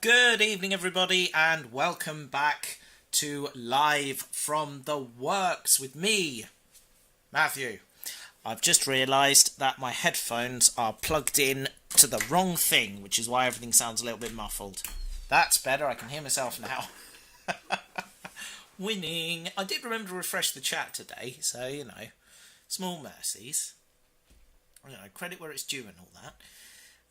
Good evening, everybody, and welcome back to Live from the Works with me, Matthew. I've just realised that my headphones are plugged in to the wrong thing, which is why everything sounds a little bit muffled. That's better, I can hear myself now. Winning! I did remember to refresh the chat today, so, small mercies. Credit where it's due and all that.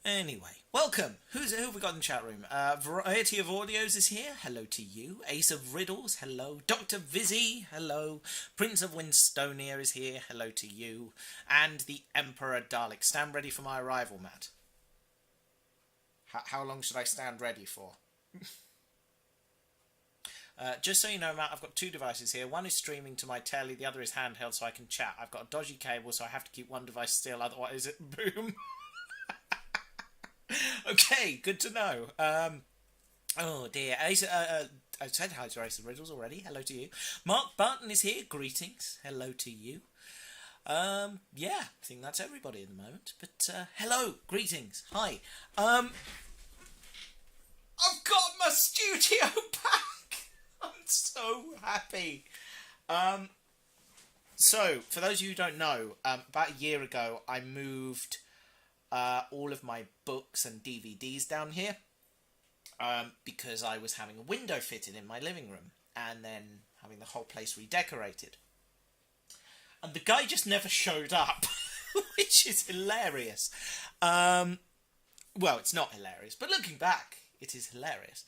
Anyway, welcome. Who have we got in the chat room? Variety of Audios is here. Hello to you. Ace of Riddles. Hello. Dr. Vizzy. Hello. Prince of Winstonia is here. Hello to you. And the Emperor Dalek. Stand ready for my arrival, Matt. How long should I stand ready for? Just so you know, Matt, I've got two devices here. One is streaming to my telly, the other is handheld so I can chat. I've got a dodgy cable, so I have to keep one device still, otherwise it boom. Okay, good to know. Oh dear. I said hi to Ace of Riddles already. Hello to you. Mark Barton is here. Greetings. Hello to you. Yeah, I think that's everybody at the moment. But hello, greetings. Hi. I've got my studio back. I'm so happy. So, for those of you who don't know, about a year ago, I moved all of my books and DVDs down here because I was having a window fitted in my living room and then having the whole place redecorated. And the guy just never showed up, which is hilarious. Well, it's not hilarious, but looking back, it is hilarious.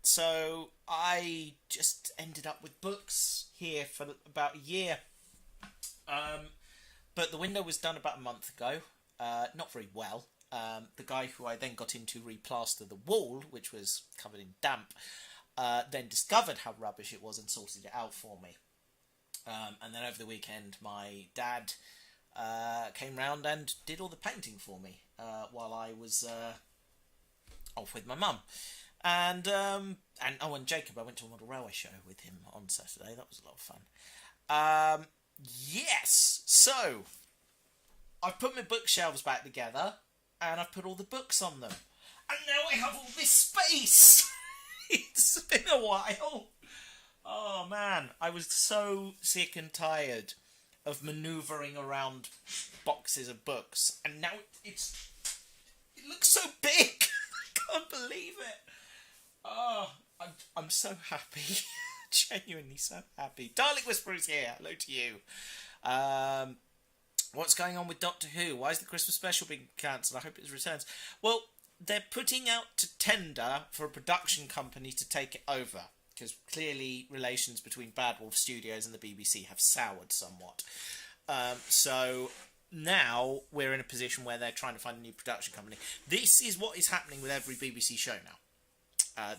So I just ended up with books here for about a year. But the window was done about a month ago. Not very well. The guy who I then got in to replaster the wall, which was covered in damp, then discovered how rubbish it was and sorted it out for me. And then over the weekend, my dad came round and did all the painting for me while I was off with my mum. And Jacob, I went to a model railway show with him on Saturday. That was a lot of fun. Yes, so I've put my bookshelves back together and I've put all the books on them. And now I have all this space. It's been a while. Oh man, I was so sick and tired of manoeuvring around boxes of books. And now it looks so big. I can't believe it. Oh, I'm so happy. Genuinely so happy. Dalek Whisperer is here. Hello to you. What's going on with Doctor Who? Why is the Christmas special being cancelled? I hope it returns. Well, they're putting out to tender for a production company to take it over because clearly relations between Bad Wolf Studios and the BBC have soured somewhat. So now we're in a position where they're trying to find a new production company. This is what is happening with every BBC show now.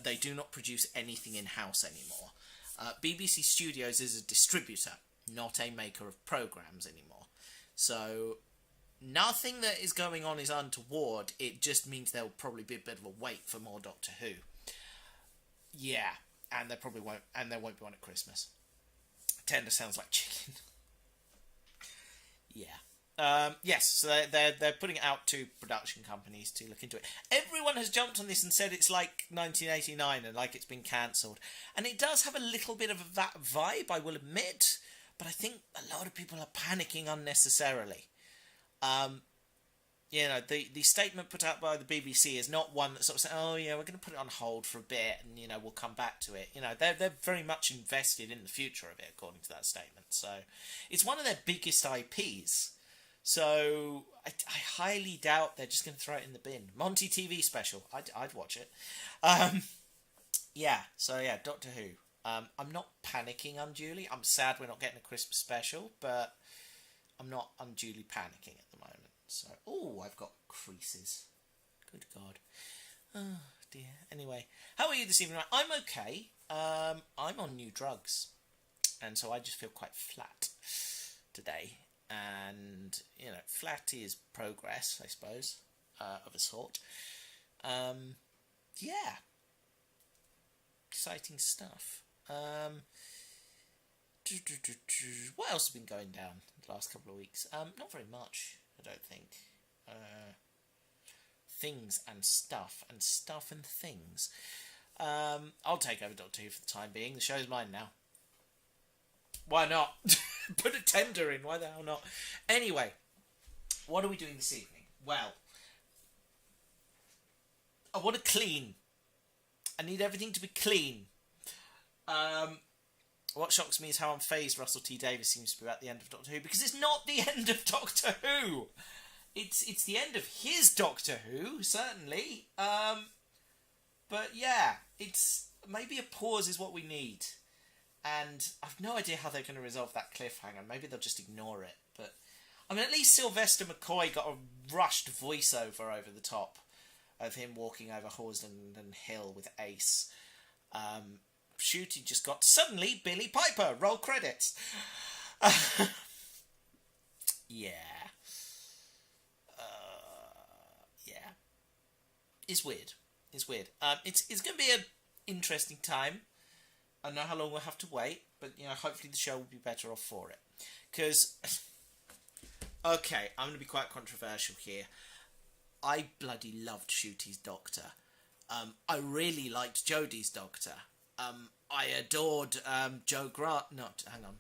They do not produce anything in-house anymore. BBC Studios is a distributor, not a maker of programmes anymore. So nothing that is going on is untoward. It just means there will probably be a bit of a wait for more Doctor Who. Yeah, and there won't be one at Christmas. Tender sounds like chicken. Yeah. Yes, so they're putting it out to production companies to look into it. Everyone has jumped on this and said it's like 1989 and like it's been cancelled. And it does have a little bit of that vibe, I will admit. But I think a lot of people are panicking unnecessarily. The statement put out by the BBC is not one that sort of says, oh yeah, we're going to put it on hold for a bit and, we'll come back to it. They're very much invested in the future of it, according to that statement. So it's one of their biggest IPs. So I highly doubt they're just going to throw it in the bin. Monty TV special. I'd watch it. Doctor Who. I'm not panicking unduly. I'm sad we're not getting a Christmas special, but I'm not unduly panicking at the moment. So, I've got creases. Good God. Oh dear. Anyway, how are you this evening? I'm okay. I'm on new drugs, and so I just feel quite flat today. And, flat is progress, I suppose, of a sort. Yeah. Exciting stuff. What else has been going down the last couple of weeks? Not very much, I don't think. things and stuff and things. I'll take over Doctor Who for the time being. The show's mine now. Why not? Put a tender in. Why the hell not? Anyway, what are we doing this evening? Well, I want to clean. I need everything to be clean. What shocks me is how unfazed Russell T Davies seems to be at the end of Doctor Who, because it's not the end of Doctor Who. It's the end of his Doctor Who, certainly. But yeah, it's maybe a pause is what we need. And I've no idea how they're going to resolve that cliffhanger. Maybe they'll just ignore it. But I mean, at least Sylvester McCoy got a rushed voiceover over the top of him walking over Horsenden Hill with Ace. Shooty just got suddenly Billy Piper. Roll credits. Yeah. Yeah. It's weird. It's weird. It's going to be an interesting time. I don't know how long we'll have to wait, but hopefully the show will be better off for it. Because, okay, I'm going to be quite controversial here. I bloody loved Shooty's Doctor. I really liked Jodie's Doctor. I adored Joe Grant. No, hang on.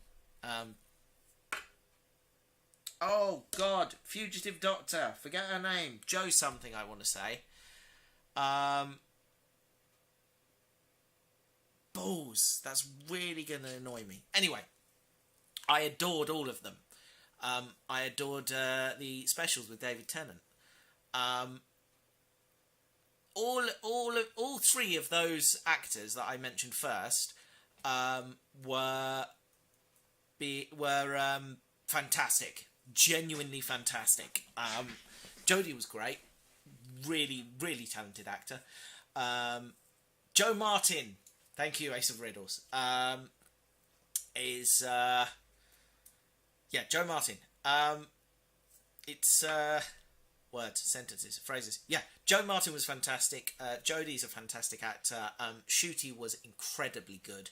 Oh God, Fugitive Doctor. Forget her name. Joe something. I want to say. Balls. That's really going to annoy me. Anyway, I adored all of them. I adored the specials with David Tennant. All three of those actors that I mentioned first were fantastic, genuinely fantastic. Jodie was great, really, really talented actor. Joe Martin, thank you, Ace of Riddles. Joe Martin. It's words, sentences, phrases. Yeah, Joe Martin was fantastic. Jodie's a fantastic actor. Shooty was incredibly good.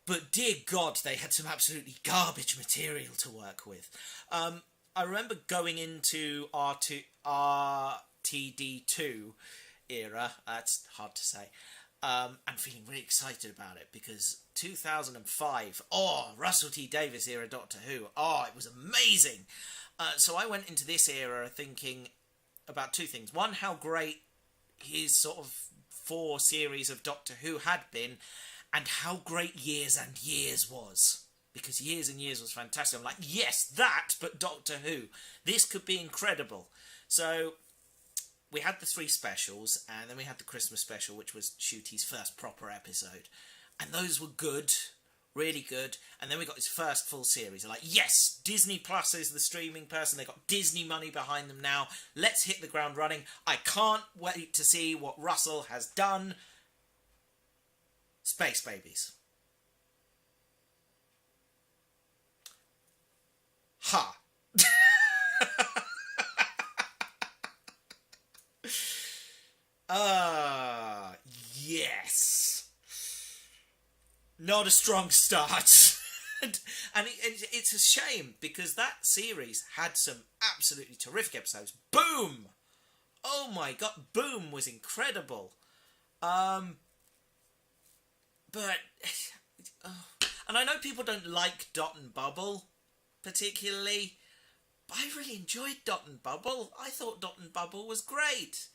But dear God, they had some absolutely garbage material to work with. I remember going into RTD2 era, that's hard to say, and feeling really excited about it because 2005, Russell T Davies era Doctor Who, it was amazing. So I went into this era thinking about two things. One, how great his sort of 4 series of Doctor Who had been, and how great Years and Years was. Because Years and Years was fantastic. I'm like, yes, that, but Doctor Who. This could be incredible. So we had the 3 specials, and then we had the Christmas special, which was Shooty's first proper episode. And those were good. Really good. And then we got his first full series. I'm like, yes, Disney Plus is the streaming person. They got Disney money behind them now. Let's hit the ground running. I can't wait to see what Russell has done. Space Babies. Ha. Yes. Not a strong start. and it's a shame because that series had some absolutely terrific episodes. Boom! Oh my God, Boom was incredible. And I know people don't like Dot and Bubble particularly, but I really enjoyed Dot and Bubble. I thought Dot and Bubble was great.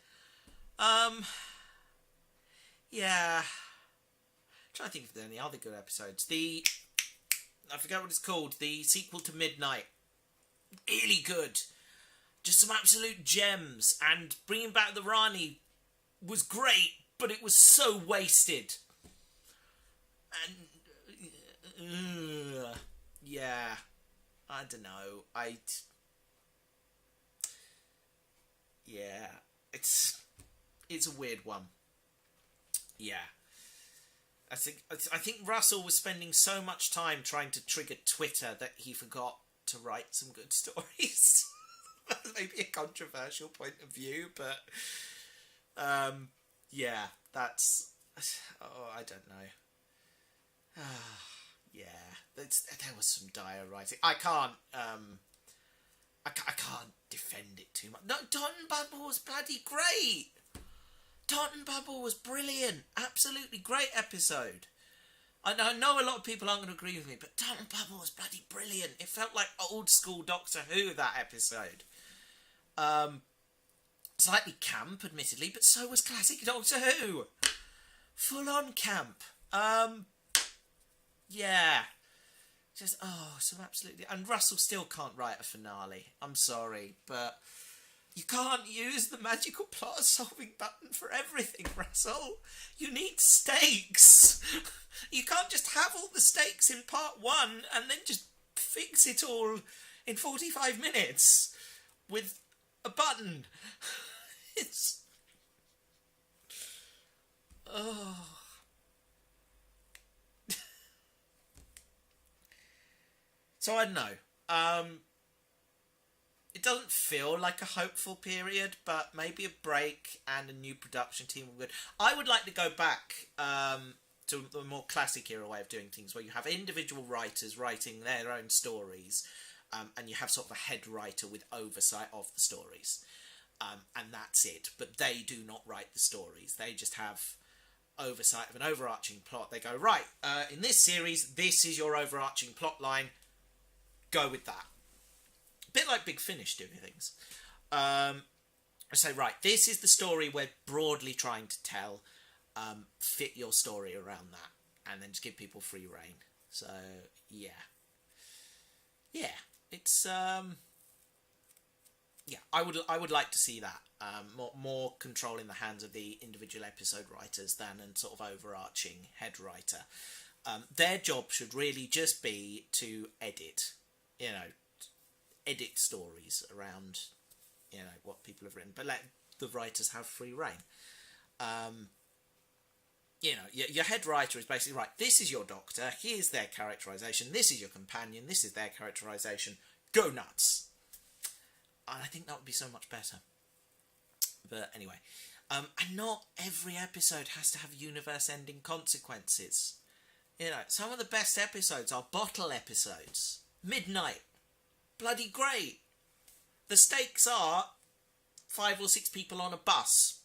Yeah. I'm trying to think if there are any other good episodes. I forget what it's called. The sequel to Midnight. Really good. Just some absolute gems. And bringing back the Rani was great, but it was so wasted. And yeah, I don't know. It's a weird one. Yeah. I think Russell was spending so much time trying to trigger Twitter that he forgot to write some good stories. That's maybe a controversial point of view, but yeah, that's I don't know. Yeah, there was some dire writing. I can't I can't defend it too much. No, Taunton Bubble was bloody great. Taunton Bubble was brilliant. Absolutely great episode. I know a lot of people aren't going to agree with me, but Taunton Bubble was bloody brilliant. It felt like old school Doctor Who, that episode. Slightly camp, admittedly, but so was classic Doctor Who. Full on camp. Yeah. Just, so absolutely. And Russell still can't write a finale. I'm sorry, but you can't use the magical plot solving button for everything, Russell. You need stakes. You can't just have all the stakes in part 1 and then just fix it all in 45 minutes with a button. It's... Oh... So I don't know. It doesn't feel like a hopeful period, but maybe a break and a new production team will be good. I would like to go back to a more classic era way of doing things, where you have individual writers writing their own stories, and you have sort of a head writer with oversight of the stories, and that's it. But they do not write the stories. They just have oversight of an overarching plot. They go, right, in this series, this is your overarching plot line. Go with that. A bit like Big Finish doing things. I say, right, this is the story we're broadly trying to tell. Fit your story around that, and then just give people free rein. So yeah, it's I would like to see that more control in the hands of the individual episode writers than a sort of overarching head writer. Their job should really just be to edit. Edit stories around, what people have written, but let the writers have free rein. Your head writer is basically, right, this is your Doctor, here's their characterisation, this is your companion, this is their characterisation, go nuts. And I think that would be so much better. But anyway, and not every episode has to have universe-ending consequences. Some of the best episodes are bottle episodes. Midnight. Bloody great. The stakes are 5 or 6 people on a bus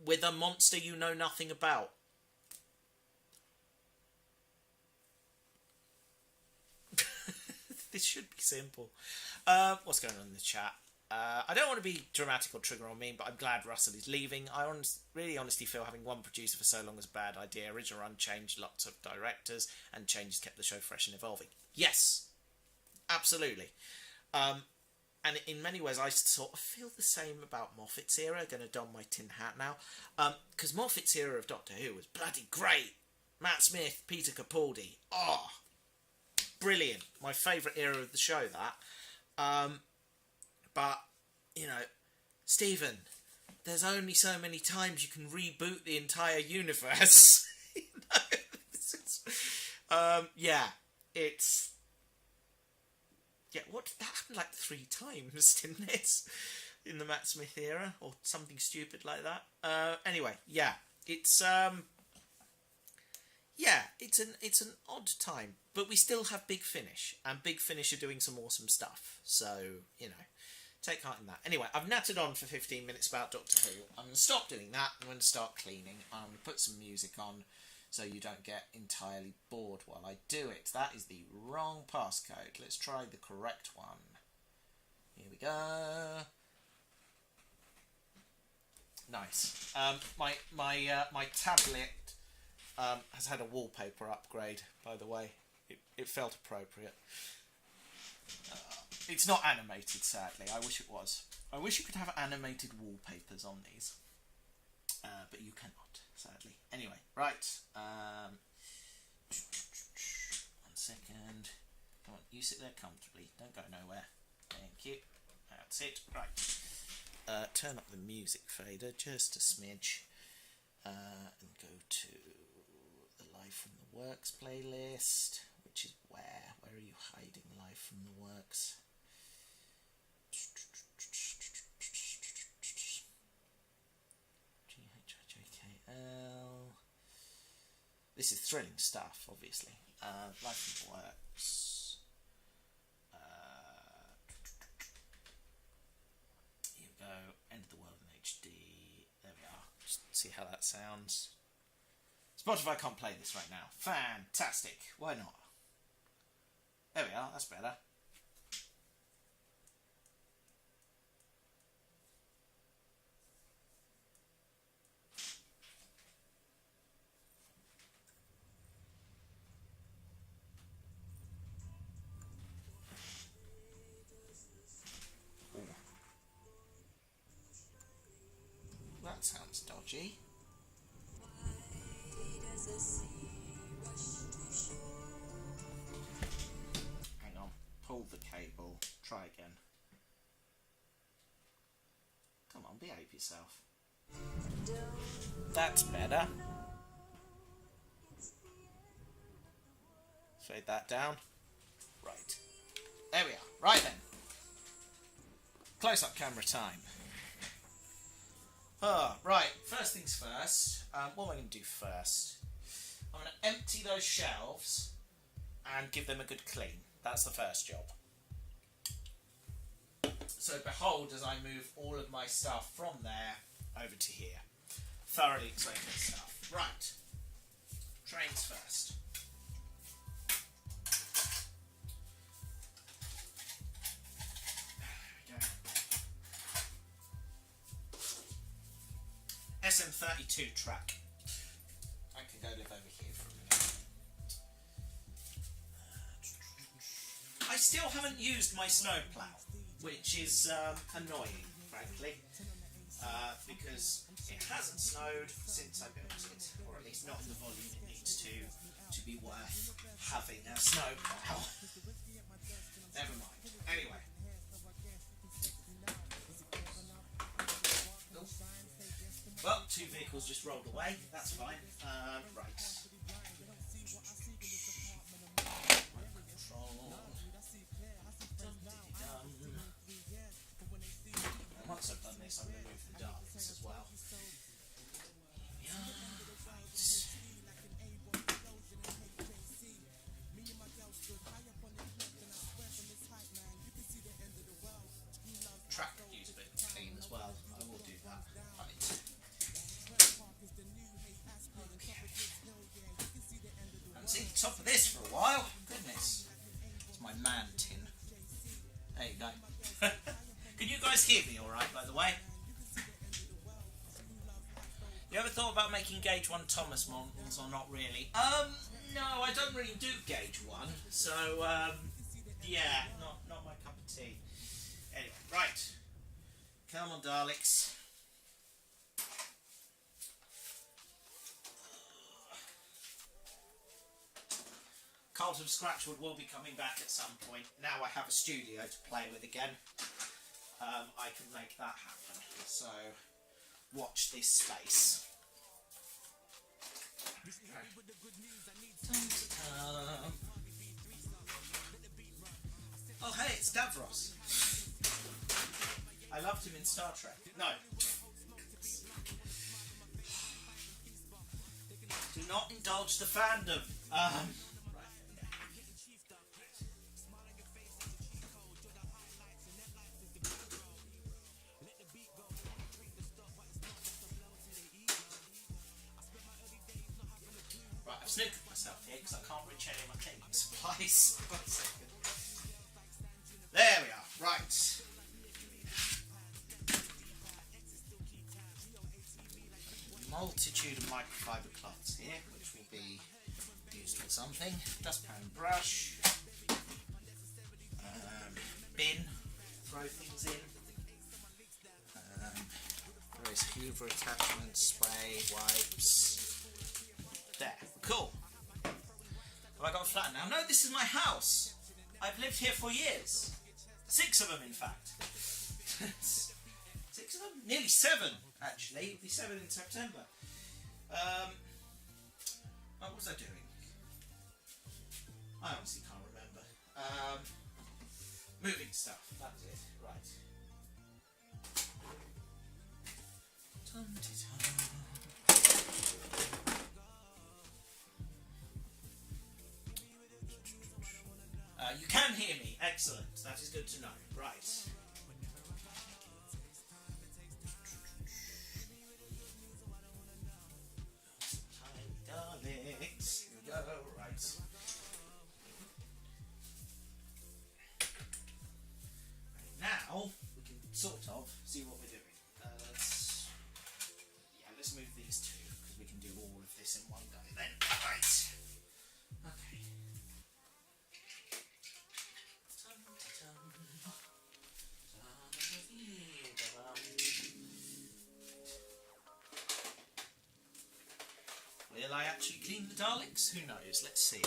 with a monster you know nothing about. This should be simple. What's going on in the chat? I don't want to be dramatic or trigger on me, but I'm glad Russell is leaving. I really honestly feel having one producer for so long is a bad idea. Original run changed, lots of directors, and changes kept the show fresh and evolving. Yes, absolutely. And in many ways, I sort of feel the same about Moffat's era. I'm going to don my tin hat now. Because Moffat's era of Doctor Who was bloody great. Matt Smith, Peter Capaldi. Oh, brilliant. My favourite era of the show, that. But, Stephen, there's only so many times you can reboot the entire universe. It's... Yeah, that happened like 3 times, didn't it? In the Matt Smith era, or something stupid like that. Anyway, it's it's an odd time, but we still have Big Finish, and Big Finish are doing some awesome stuff. So take heart in that. Anyway, I've nattered on for 15 minutes about Doctor Who. I'm going to stop doing that. I'm going to start cleaning. I'm going to put some music on, so you don't get entirely bored while I do it. That is the wrong passcode. Let's try the correct one. Here we go. Nice. My tablet has had a wallpaper upgrade, by the way. It felt appropriate. It's not animated, sadly. I wish it was. I wish you could have animated wallpapers on these. But you cannot, sadly. Anyway, right. 1 second. Come on, you sit there comfortably. Don't go nowhere. Thank you. That's it. Right. Turn up the music fader just a smidge. And go to the Live from the Works playlist. Which is where? Where are you hiding, Live from the Works? GHIJKL. This is thrilling stuff, obviously. Live from the Works. see how that sounds. Spotify can't play this right now. Fantastic. Why not? There we are. That's better. That sounds dodgy. Hang on, pull the cable, try again. Come on, behave yourself. That's better. Fade that down. Right. There we are. Right then. Close-up camera time. Oh, right, first things first. What am I going to do first? I'm going to empty those shelves and give them a good clean. That's the first job. So behold as I move all of my stuff from there over to here. Thoroughly explain this stuff. Right. Trains first. SM32 track. I can go live over here for a minute. I still haven't used my snowplow, which is annoying, frankly, because it hasn't snowed since I built it, or at least not in the volume it needs to be worth having a snowplow. Never mind. Anyway. Well, 2 vehicles just rolled away. That's fine. Right. Control. And once I've done this, I'm going to move the darks as well. Yeah. Right. Track use a bit clean as well. I will do that. Right. Haven't seen the top of this for a while. Goodness. It's my man tin. There you go. Can you guys hear me alright, by the way? You ever thought about making Gauge 1 Thomas models or not really? No, I don't really do Gauge 1. So, yeah, not my cup of tea. Anyway, right. Come on, Daleks. Carlton Scratchwood will be coming back at some point. Now I have a studio to play with again. I can make that happen. So, watch this space. Oh hey, it's Davros. I loved him in Star Trek. No. Do not indulge the fandom. Right, I've snookered myself here because I can't reach any of my cleaning supplies. 1 second. There we are. Right. Multitude of microfiber cloths here, which will be used for something. Dustpan brush. Bin. Throw things in. Various Hoover attachments, spray, wipes. There. Cool. Have I got a flat now? No, this is my house. I've lived here for years. 6 of them, in fact. 6 of them? Nearly 7, actually. It'll be 7 in September. What was I doing? I honestly can't remember. Moving stuff. That was it. Right. You can hear me. Excellent. That is good to know. Right. Daleks in one go then. Right. Okay. Will I actually clean the Daleks? Who knows? Let's see.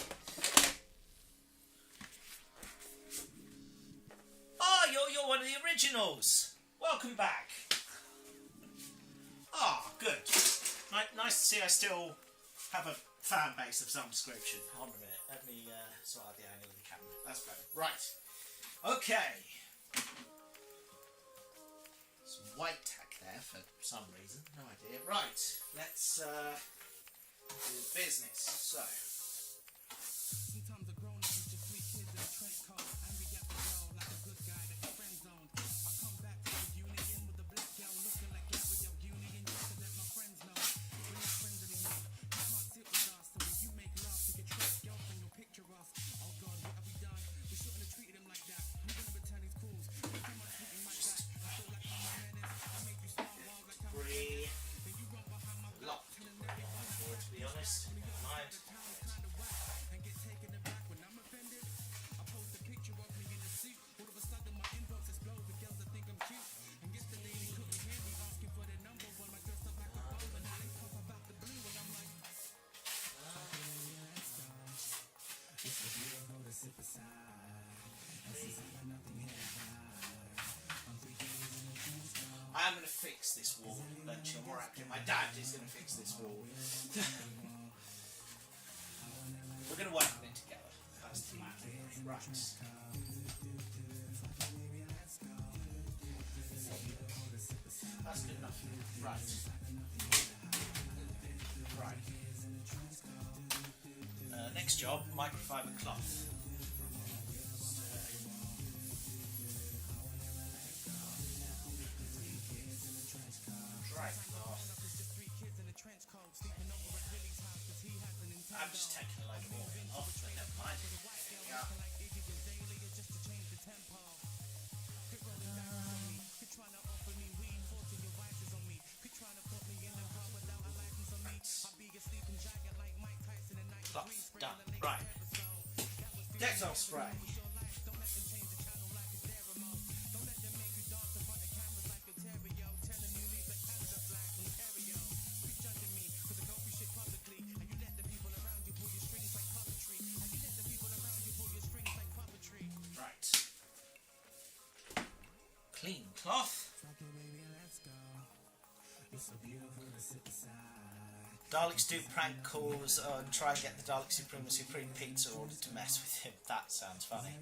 Oh, you're one of the originals. Welcome back. Ah, good. Nice to see I still have a fan base of some description. Hold on a minute. Let me sort out the angle of the camera. That's better. Right. Okay. Some white tack there for some reason. No idea. Right. Let's do business. So. Sometimes a grown up is just three kids in a trench coat, and we got the girl like a good guy that your friend zone. I come back to the union with a black girl looking like Gary of Union just to let my friends know we're not friends anymore. You can't sit with us, so when you make love to your trash girlfriend, you'll picture us. Oh God, what have we done? We shouldn't have treated him like that. I'm gonna return his calls. Every time I treat him like that, I feel like I'm a menace. I make you smile while like I'm a then you run behind my back, telling everyone to be honest. Mind. And get taken aback when I'm offended. I post a picture of me in a suit. All of a sudden my inbox explodes with girls that think I'm cute. And yesterday they couldn't hear me asking for their number while I dressed up like a bomb. And now they pop about the blue and I'm like, it's a beautiful to sit beside. Nothing here to hide. I am going to fix this wall, eventually. More active. My dad is going to fix this wall. We're going to work on it together. That's the matter. Right. That's good enough. Right. Right. Next job, microfiber cloth. Dry cloth. I'm just taking a load of water off, but never mind. There we are. Cloth done. Right. Dettol spray. Clean cloth. Daleks do prank calls and try and get the Dalek Supreme Pizza order to mess with him. That sounds funny.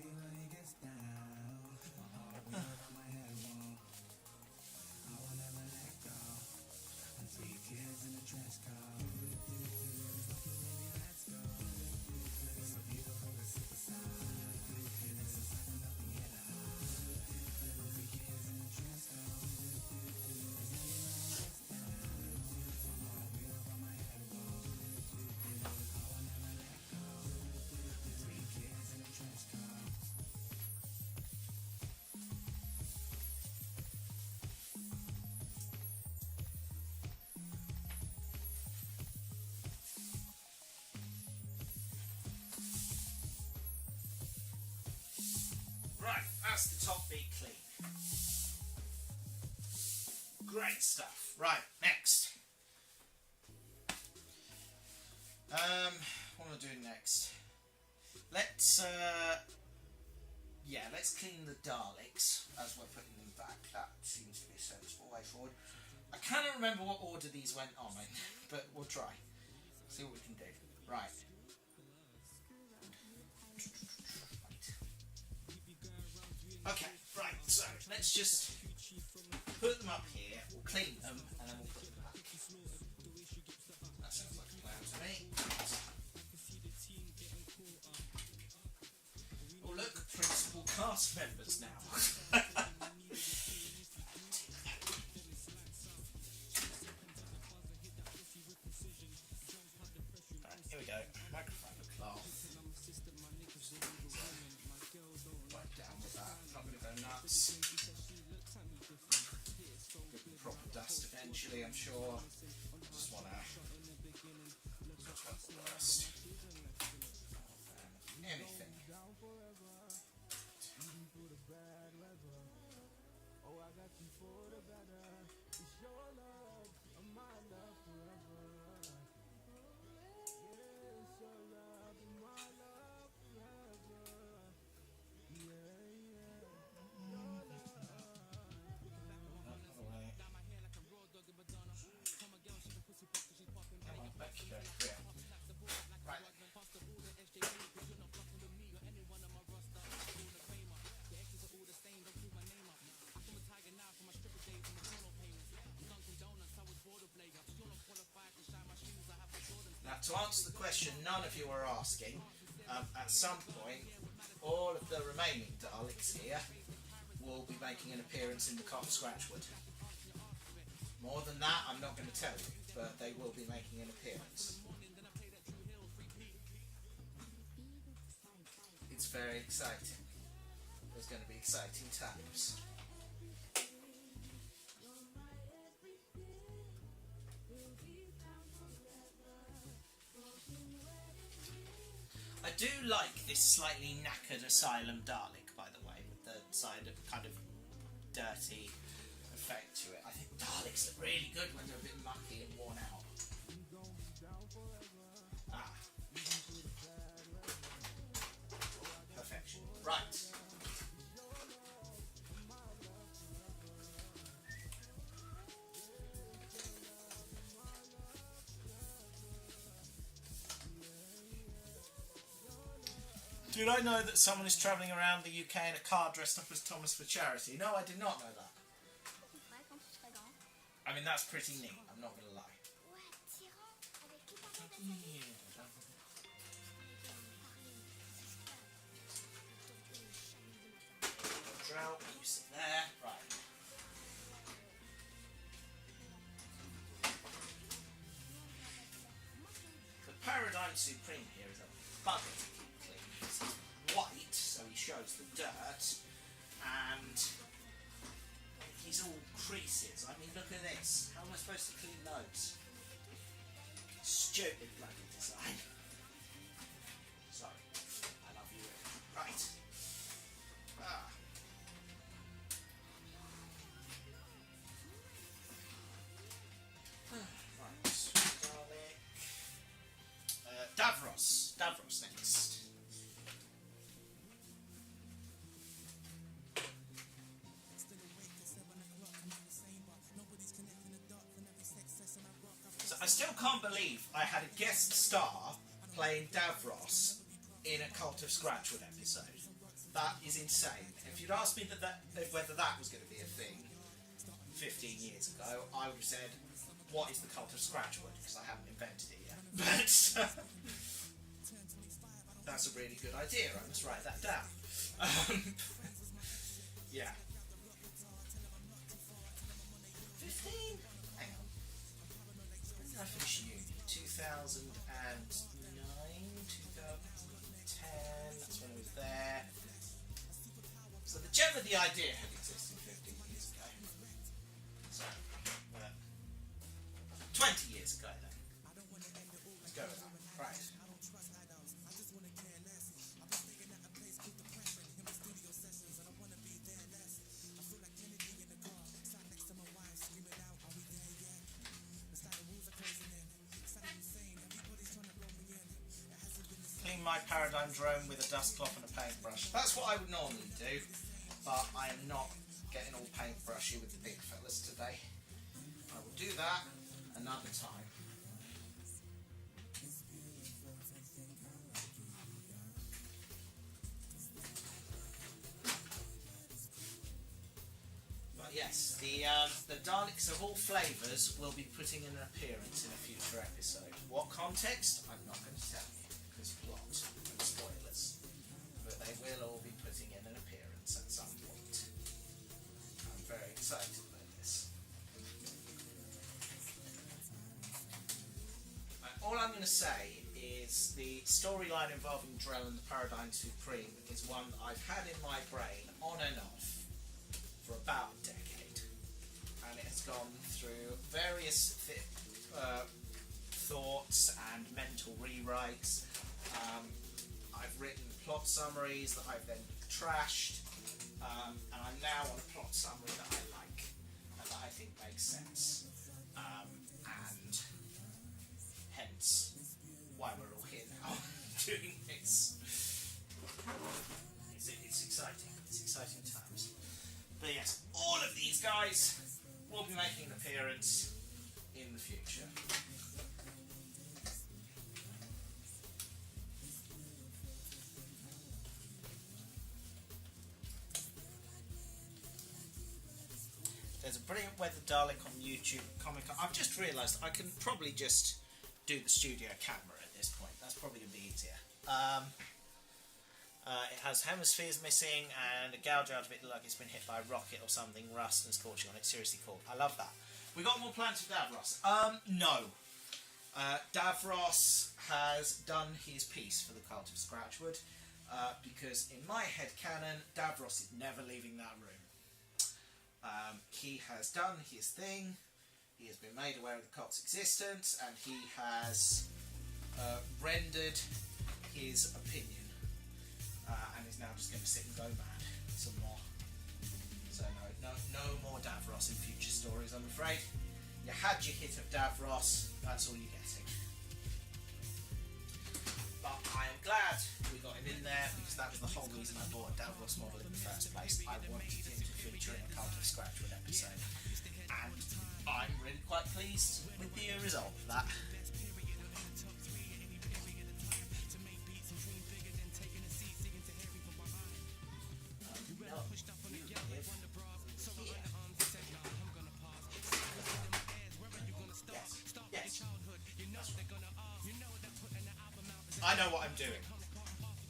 Right, that's the top bit clean. Great stuff. Right, next. What am I doing next? Let's clean the Daleks as we're putting them back. That seems to be a sensible way forward. I cannot remember what order these went on in, but we'll try. See what we can do. Right. Okay, right, so let's just put them up here, we'll clean them, and then we'll put them back. That sounds like a plan to me. Oh look, principal cast members now. Right, here we go, microfiber cloth. Right down with that, not going to go nuts. Give them proper dust eventually, I'm sure. Just want to worst. Anything. Now, to answer the question none of you are asking, at some point, all of the remaining Daleks here will be making an appearance in the Cult of Scratchwood. More than that, I'm not going to tell you, but they will be making an appearance. It's very exciting. There's going to be exciting times. I do like this slightly knackered Asylum Dalek, by the way, with the side of kind of dirty effect to it. I think Daleks look really good when they're a bit mucky and worn out. Ah. Perfection. Right. Did I know that someone is travelling around the UK in a car dressed up as Thomas for charity? No, I did not know that. I mean, that's pretty neat, I'm not going to lie. Drow, you sit there. Right. The Paradigm Supreme here is a bugger to keep clean. He's white, so he shows the dirt, and he's all creases. I mean, look at this. How am I supposed to clean those? Stupid bloody design. Sorry. I love you. Right. Ah. Right. Dalek. Davros. Davros next. I still can't believe I had a guest star playing Davros in a Cult of Scratchwood episode. That is insane. If you'd asked me whether that was going to be a thing 15 years ago, I would have said, what is the Cult of Scratchwood? Because I haven't invented it yet. But that's a really good idea. I must write that down. Yeah. 15? Hang on. When did I finish uni? 2009, 2010, that's when I was there. So the gem of the idea had existed 15 years ago. So, 20 years ago then. Let's go with that. Right. Clean my Paradigm drone with a dust cloth and a paintbrush. That's what I would normally do, but I am not getting all paintbrushy with the big fellas today. I will do that another time. But yes, the Daleks of all flavours will be putting in an appearance in a future episode. What context? I'm not going to tell you, because plot and spoilers. But they will all be putting in an appearance at some point. I'm very excited about this. All I'm going to say is the storyline involving Drell and the Paradigm Supreme is one that I've had in my brain on and off for about a decade, and it has gone through various thoughts and mental rewrites. I've written plot summaries that I've then trashed, and I'm now on a plot summary that I like and that I think makes sense, and hence why we're all here now doing this. It's exciting. It's exciting times. But yes, all of these guys will be making an appearance in the future. There's a brilliant Weather Dalek on YouTube comic. I've just realised I can probably just do the studio camera at this point. That's probably going to be easier. It has hemispheres missing and a gouge out of it like it's been hit by a rocket or something, rust and scorching on it. Seriously cool. I love that. We got more plans for Davros? No. Davros has done his piece for the Cult of Scratchwood, because in my head canon, Davros is never leaving that room. He has done his thing, he has been made aware of the cult's existence, and he has rendered his opinion, and is now just going to sit and go mad some more. So no more Davros in future stories, I'm afraid. You had your hit of Davros, that's all you're getting. But I am glad we got him in there, because that was the whole reason I bought a Davros model in the first place. I wanted him to feature in a Cult of Scratchwood episode, and I'm really quite pleased with the result of that. I know what I'm doing.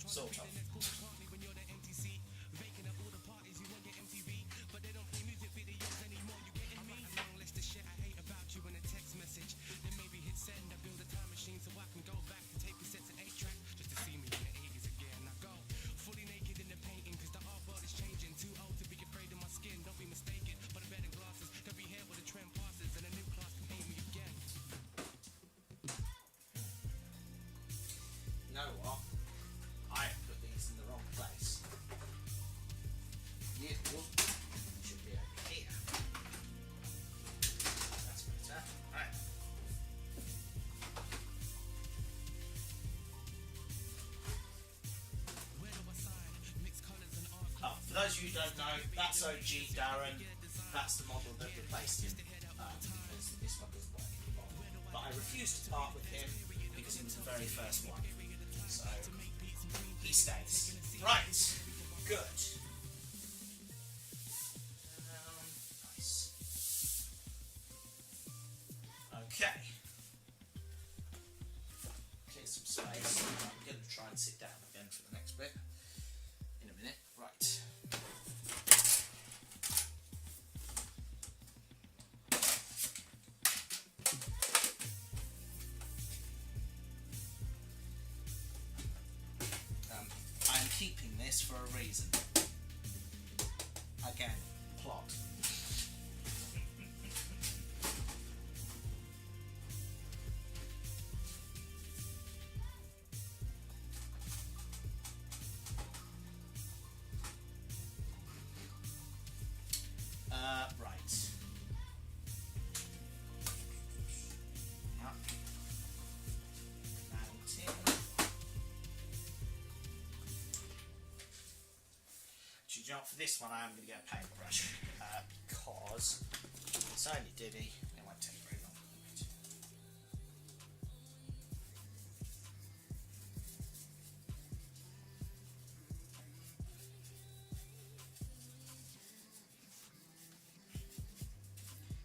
Sort of. You know what? I have put these in the wrong place. You should be over here. That's better. Right. Oh, for those of you who don't know, that's OG Darren. That's the model that replaced him, because this one doesn't work anymore. But I refused to part with him because he was the very first one. So, he stays. Right, good. Nice. Okay. Clear some space. I'm going to try and sit down again for the next bit in a minute. Right. Keeping this for a reason. Again, plot. Right. You know, for this one I am going to get a paintbrush, because it's only Diddy, and it won't take very long.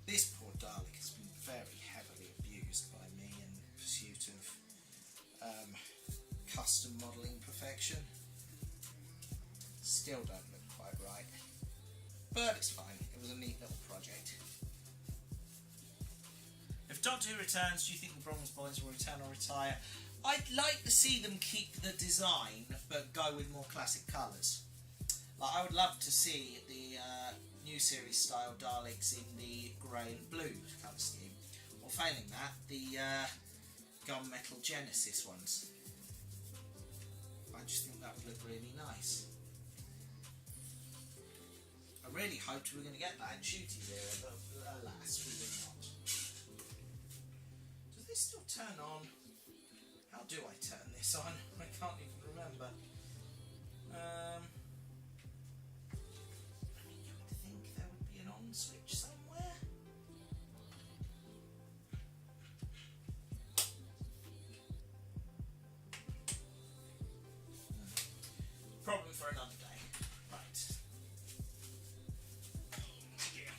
This poor Dalek has been very heavily abused by me in pursuit of custom modelling perfection. Still don't look quite right, but it's fine. It was a neat little project. If Doctor Who returns, do you think the Bronze Boys will return or retire? I'd like to see them keep the design, but go with more classic colours. Like, I would love to see the new series style Daleks in the grey and blue colour scheme. Or failing that, the gunmetal Genesis ones. I just think that would look really nice. I really hoped we were going to get that in Shooty there, but alas, we did not. Does this still turn on? How do I turn this on? I can't even remember. I mean, you would think there would be an on switch somewhere. Problem for another day. Right. Yeah.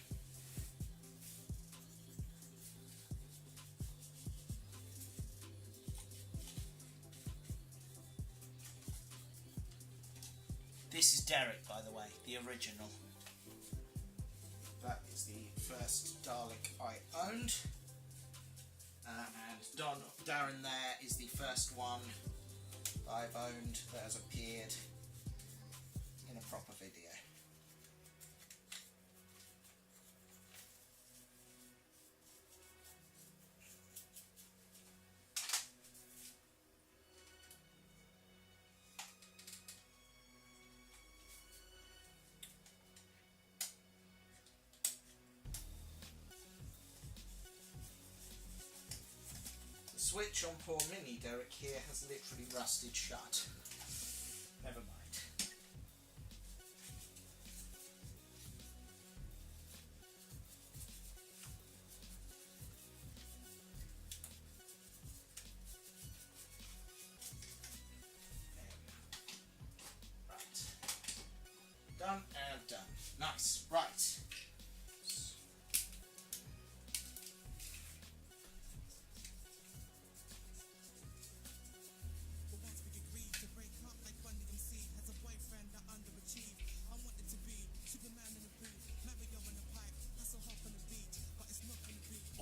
This is Derek, by the way, the original. That is the first Dalek I owned. And Darren there is the first one I've owned that has appeared in a proper video. The switch on poor Mini Derek here has literally rusted shut. Never mind. Done and done. Nice. Right.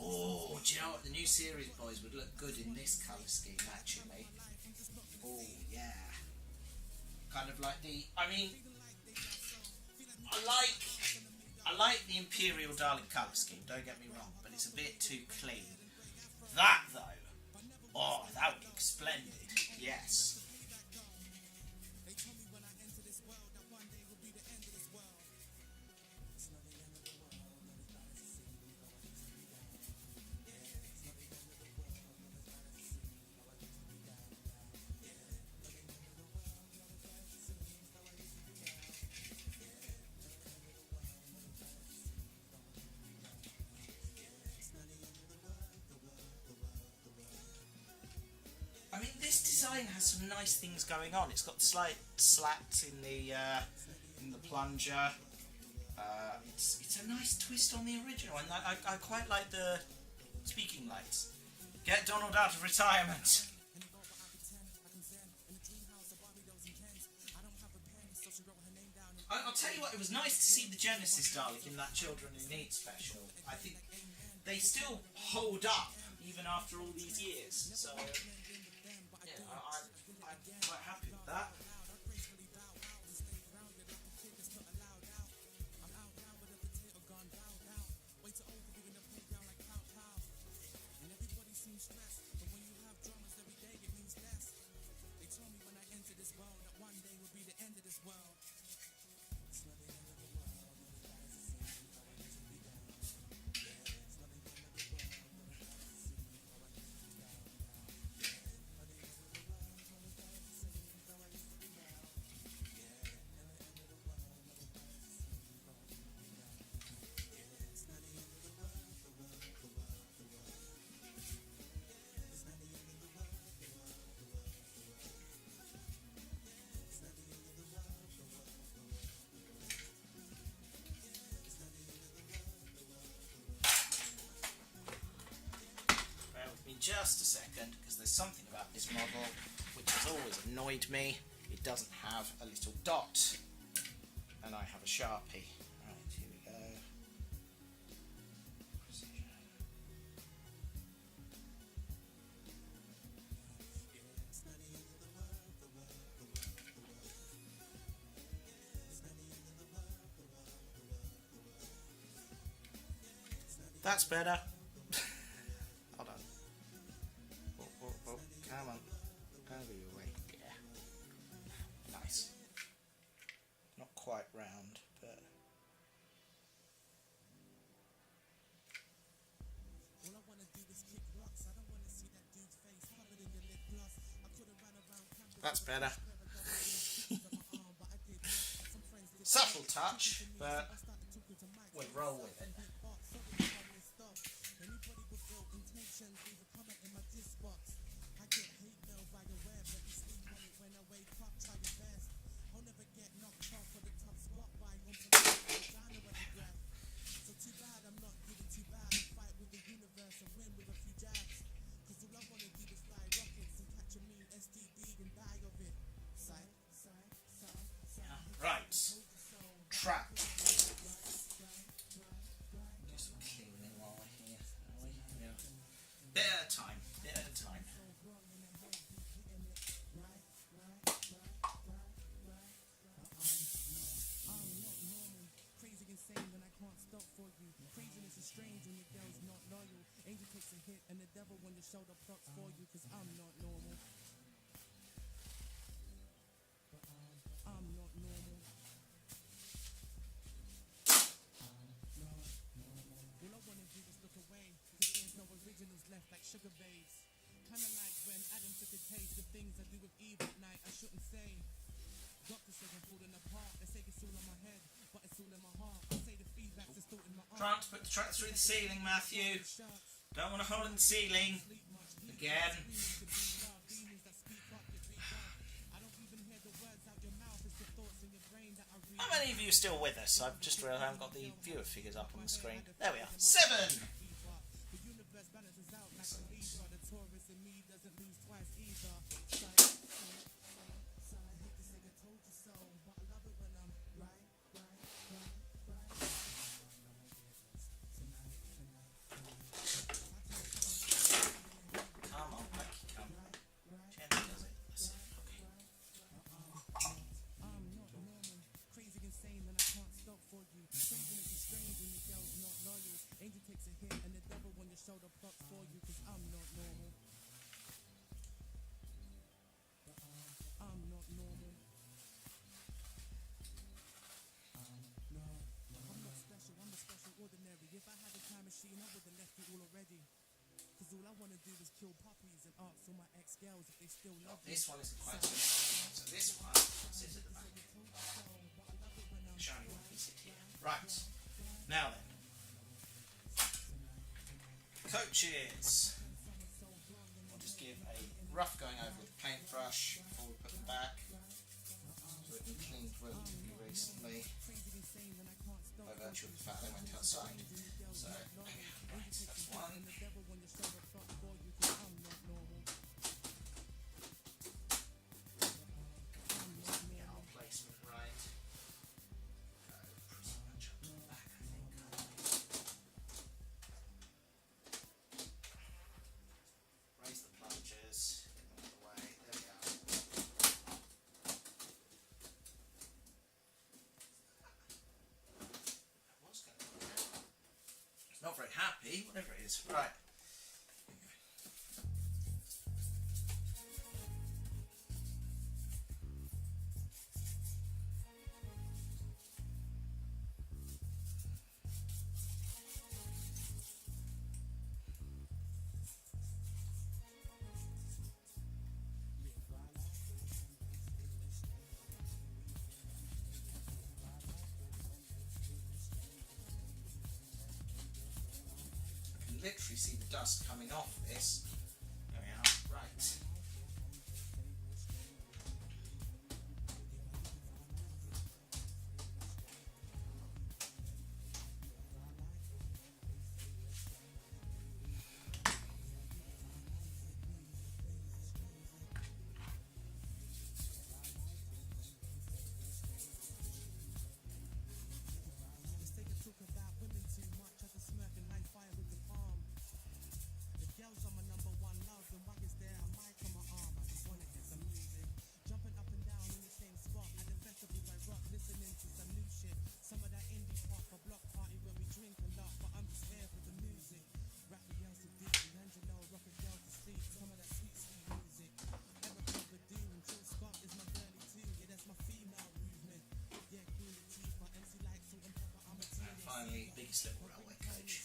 Oh, do you know what? The new series boys would look good in this colour scheme, actually. Oh, yeah. Kind of like the... I mean... I like the Imperial Dalek colour scheme, don't get me wrong, but it's a bit too clean. That, though, oh, that would look splendid, yes. I mean, this design has some nice things going on. It's got slight slats in the plunger. It's a nice twist on the original, and I quite like the speaking lights. Get Donald out of retirement. I'll tell you what, it was nice to see the Genesis Dalek in that Children in Need special. I think they still hold up even after all these years. So. Yeah, I'm quite happy with that. Just a second, because there's something about this model which has always annoyed me. It doesn't have a little dot, and I have a Sharpie. Right, here we go. Precision. That's better. Hold on. That's better. Subtle touch, but we'll roll with it. Right. Trap. Do some cleaning while we're here, are we? Yeah. Bit at a time. Bit at a time. Sugar babes, kinda like when Adam took a taste of things I do with Eve at night. I shouldn't say. Doctor said I'm falling apart. They say it's all in my head, but it's all in my heart. I say the feedback's just thought in my arm. Trying to put the track through the ceiling, Matthew. Don't want to hold in the ceiling. Again. How many of you are still with us? I've just realised I haven't got the viewer figures up on the screen. There we are. 7! This one isn't quite so strong, so this one sits at the back. The shiny one can sit here. Right, now then. Coaches. We'll just give a rough going over with the paintbrush before we put them back. So they've been cleaned relatively recently by virtue of the fact they went outside. So, right, that's one. Not very happy, whatever it is. Right. Literally see the dust coming off this. There we are. Right. Finally, biggest little railway coach.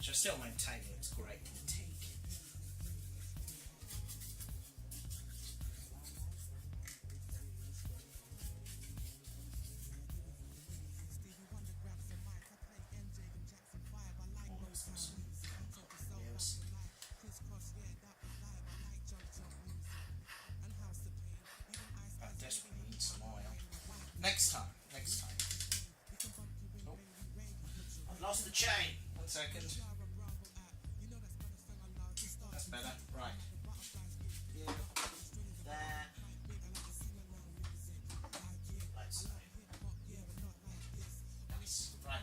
which I still maintain looks great in teak. That desperately needs some oil. Next time. Oh, I've lost the chain. 1 second. That's better. Right. Here. There. Like so. Nice. Right.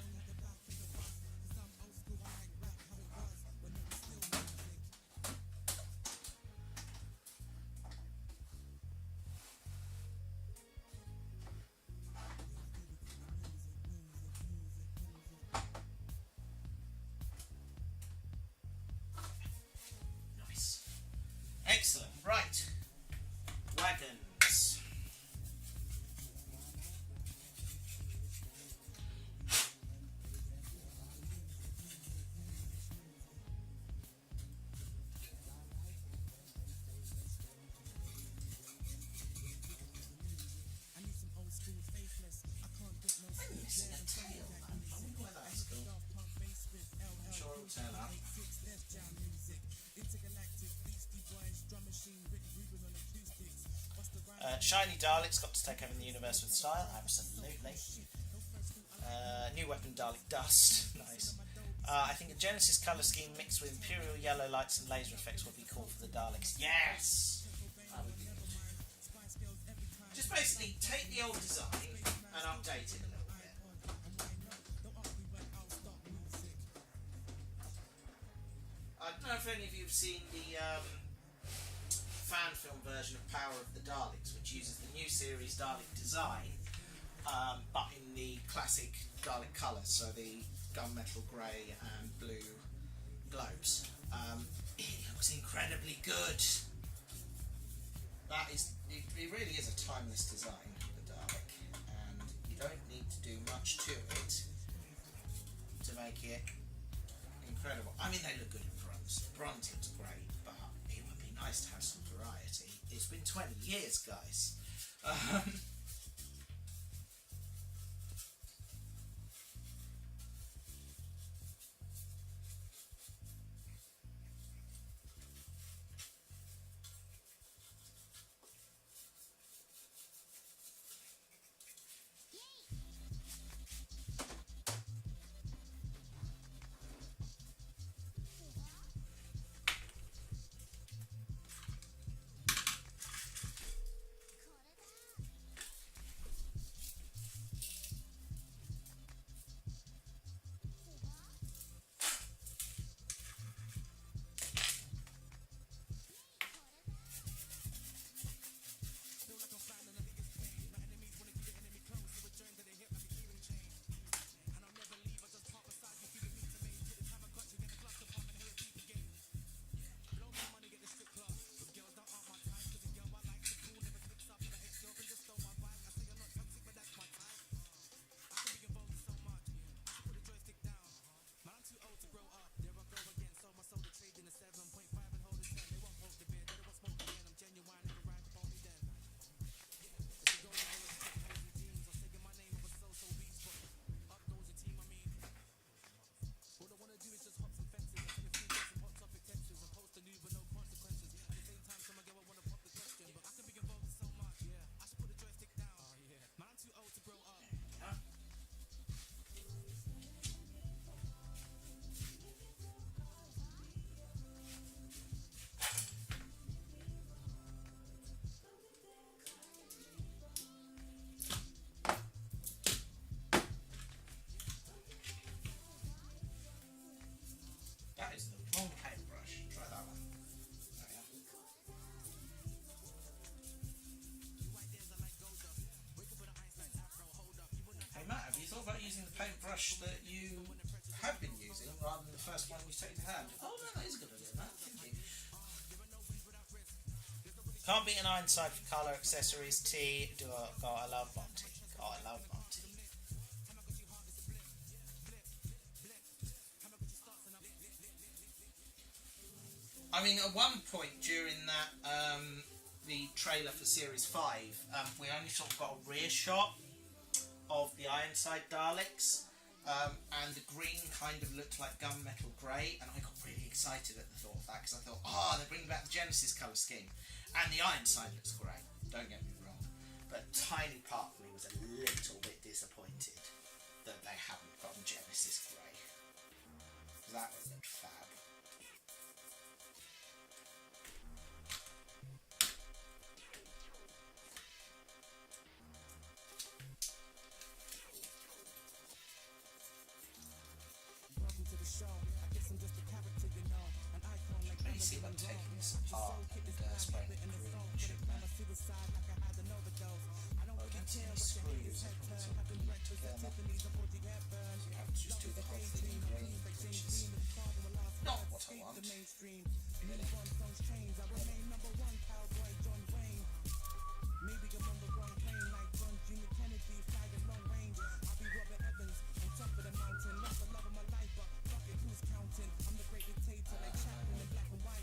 Nice. Excellent. Right. Wagons. I'm missing a tail. I wonder where that is gone. I'm sure it'll turn up. Shiny Daleks got to take over the universe with style, absolutely. New weapon Dalek Dust, nice. I think a Genesis colour scheme mixed with Imperial yellow lights and laser effects would be cool for the Daleks. Yes! That would be good. Just basically take the old design and update it a little bit. I don't know if any of you have seen the fan film version of Power of the Daleks, which uses the new series Dalek design, but in the classic Dalek colours, so the gunmetal grey and blue globes. It looks incredibly good. It really is a timeless design for the Dalek, and you don't need to do much to it to make it incredible. I mean, they look good in bronze. Bronze looks great, but it would be nice to have some variety. It's been 20 years, guys. That is the wrong paintbrush. Try that one. There we go. Hey Matt, have you thought about using the paintbrush that you have been using rather than the first one you take to hand? Oh no, that is a good idea, Matt. Thank you. Can't beat an Ironside for colour accessories. T. God, I love Monty. God, I love Monty. I mean, at one point during that, the trailer for Series 5, we only sort of got a rear shot of the Ironside Daleks, and the green kind of looked like gunmetal grey, and I got really excited at the thought of that, because I thought, they're bringing back the Genesis colour scheme. And the Ironside looks great, don't get me wrong, but a tiny part of me was a little bit disappointed that they haven't gone Genesis grey. That would look fab. Let me see if I'm taking this apart and spraying it green, shouldn't I? Oh, I don't see any screws. It's all glued together. So you have to just do the whole thing in green, which is not what I want. Really.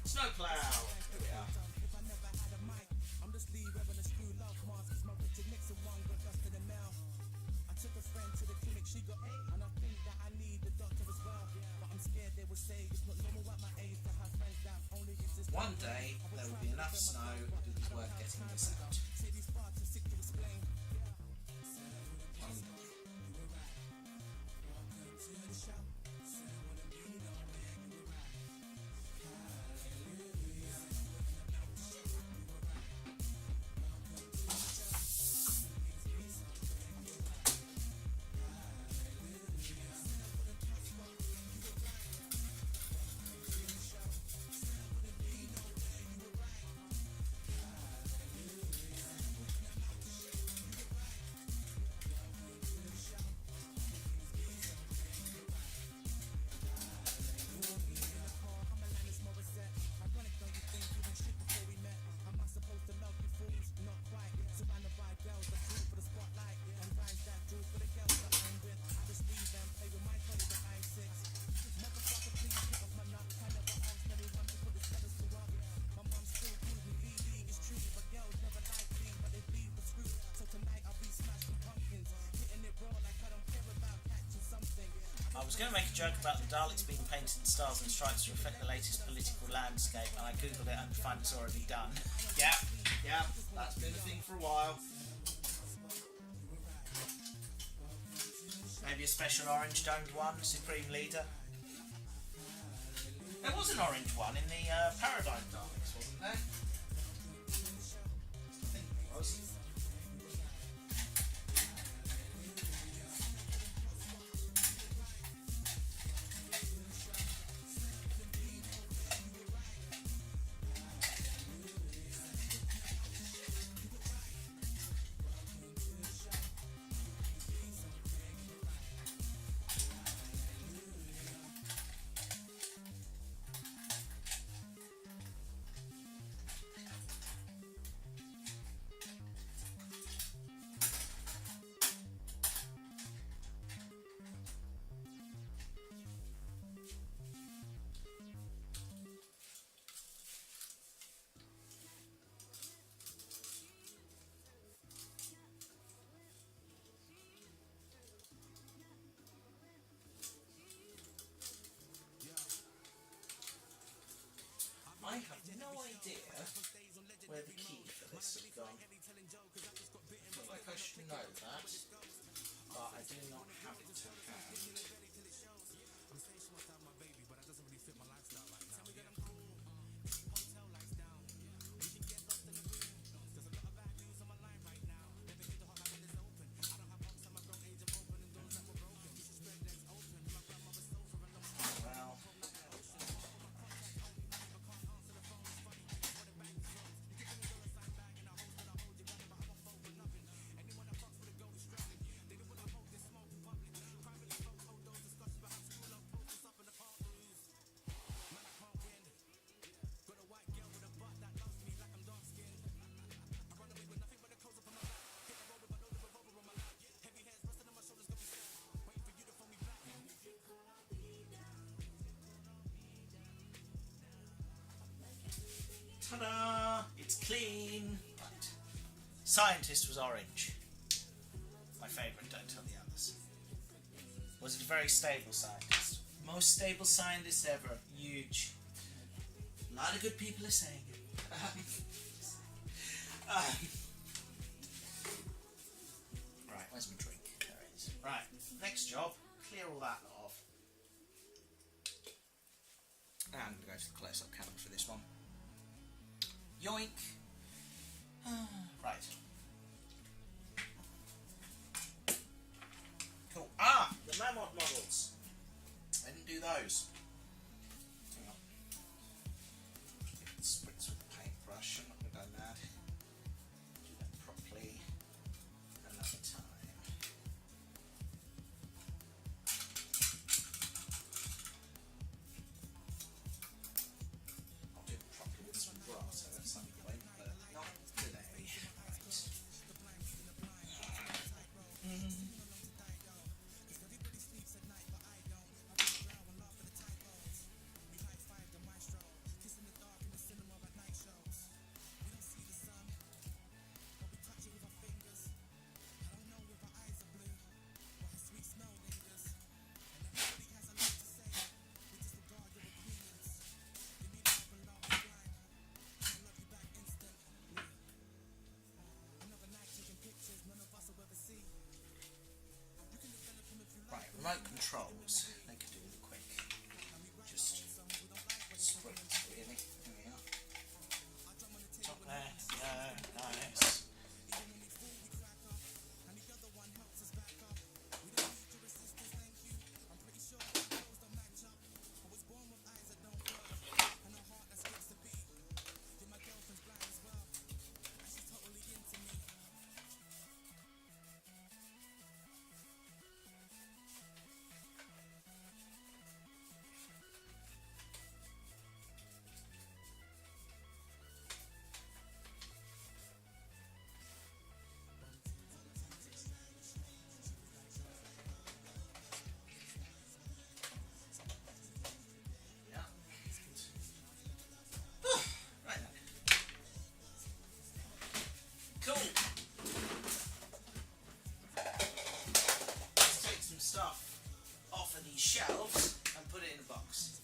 Snowplow! Here we are. One day there will be enough snow that it is worth getting this out. I was going to make a joke about the Daleks being painted in stars and stripes to reflect the latest political landscape, and I googled it and found it's already done. Yeah, that's been a thing for a while. Maybe a special orange domed one, Supreme Leader. There was an orange one in the Paradigm Daleks, wasn't there? I think there was. I have no idea where the key for this has gone. I feel like I should know that, but I do not have it to hand. Ta-da! It's clean. Right. Scientist was orange. My favourite, don't tell the others. Was it a very stable scientist? Most stable scientist ever. Huge. A lot of good people are saying it. Right, where's my drink? There it is. Right, next job. Clear all that off. And I'm going to go to the close-up camera for this one. Yoink. Right. Cool. Ah, the Mammoth models. I didn't do those. Hang on. Spritz with the paintbrush. I'm not going to go mad. Do that properly another time. I'll do it properly with some grass at some point, but not today. Right. Right, remote controls. They could do with a quick, just sprints really. There we are. Top there, yeah, nice. Cool. Let's take some stuff off of these shelves and put it in a box.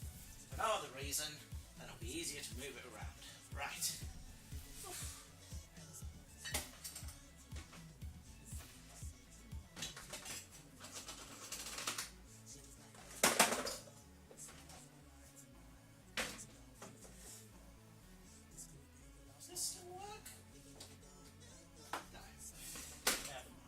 For no other reason than it'll be easier to move it around. Right. Does this still work? No. Never mind.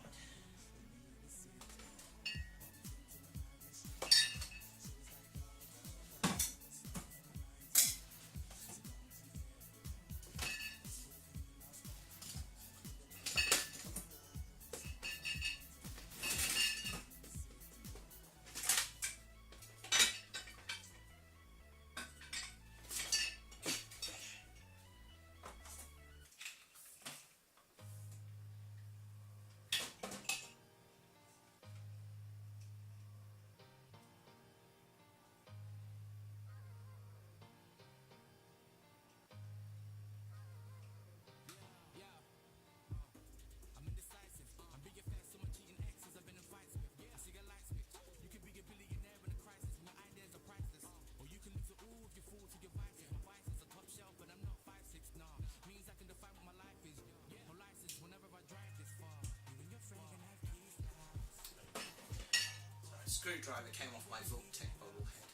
Screwdriver came off my Vortex bobble head.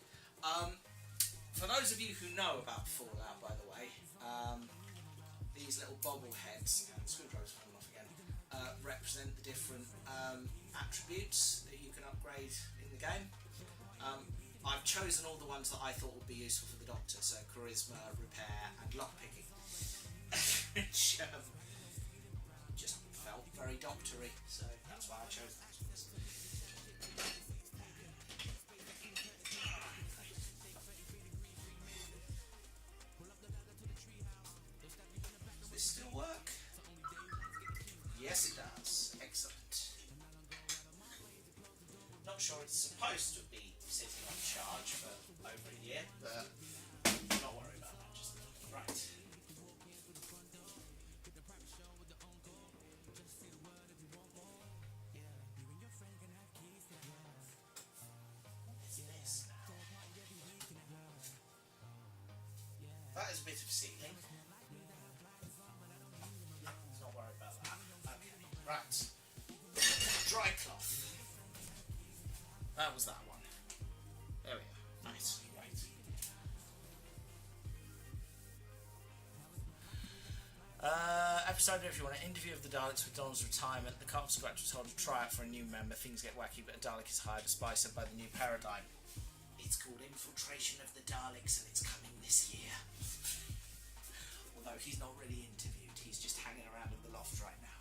For those of you who know about Fallout, by the way, these little bobble heads, and the screwdriver's falling off again, represent the different attributes that you can upgrade in the game. I've chosen all the ones that I thought would be useful for the Doctor, so charisma, repair, and lockpicking. Which just felt very doctory, so that's why I chose that. Does this still work? Yes, it does. Excellent. Not sure it's supposed to be sitting on charge for over a year, but not worry about that just now. Right. a bit of sealing. Let's not worry about that. Okay, right. Dry cloth. That was that one. There we go. Nice. Right. Episode if you want an interview of the Daleks with Donald's retirement, the Cult Scratch was told to try out for a new member. Things get wacky, but a Dalek is hired to spice up by the new paradigm. It's called Infiltration of the Daleks, and it's coming this year. Although he's not really interviewed, he's just hanging around in the loft right now.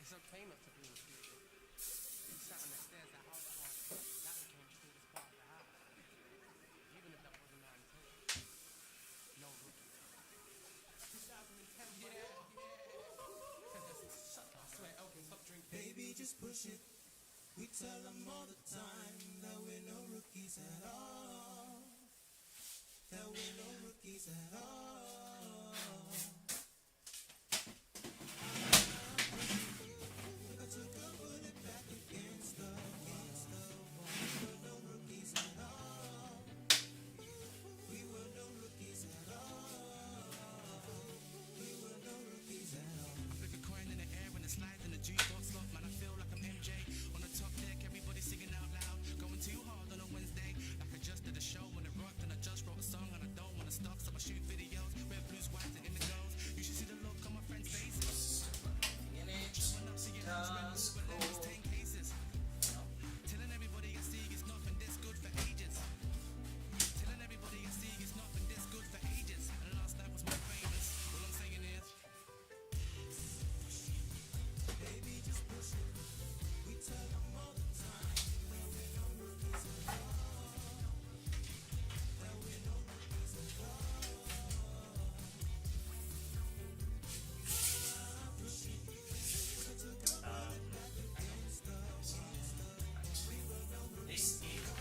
It's okay not to be included. You sat on the stairs at house party. That became the coolest part of the house. Even if that wasn't our intention. No rookie. 2010, yeah. Shut up, I swear, Elkin, stop drinking. Baby, just push it. We tell them all the time that we're no rookies at all. That we're no rookies at all.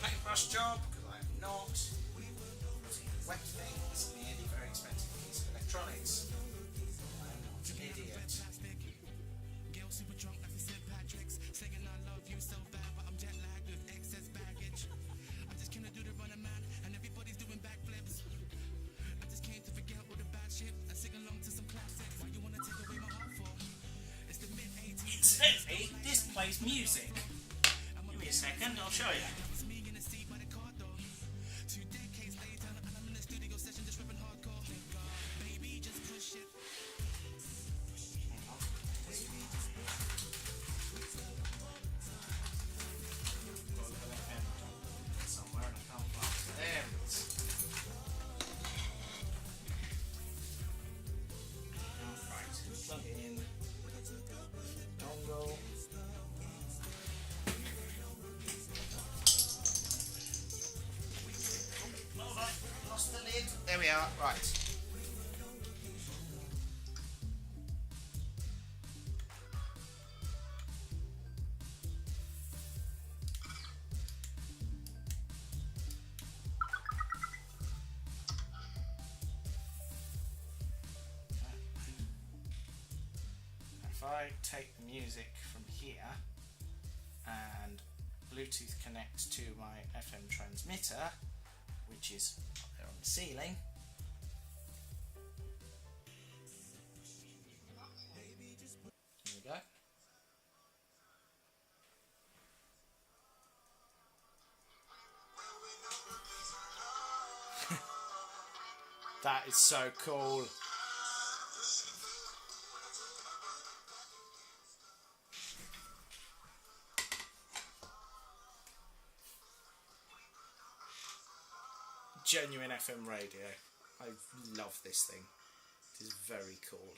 Paintbrush job, because I'm not using wet things in any very expensive piece of electronics. I'm not an idiot. Super drunk like St. Patrick's, saying I love you so bad, but I'm jet lagged with excess baggage. I just came to do the runner man, and everybody's doing backflips. I just came to forget all the bad shit and sing along to some classics. Why you wanna take away my heart for? It's the mid-80s. Incidentally, this plays music. Give me a second, I'll show you. There we are, right. If I take the music from here and Bluetooth connects to my FM transmitter, which is up there on the ceiling. There we go. That is so cool. Genuine FM radio. I love this thing. It is very cool.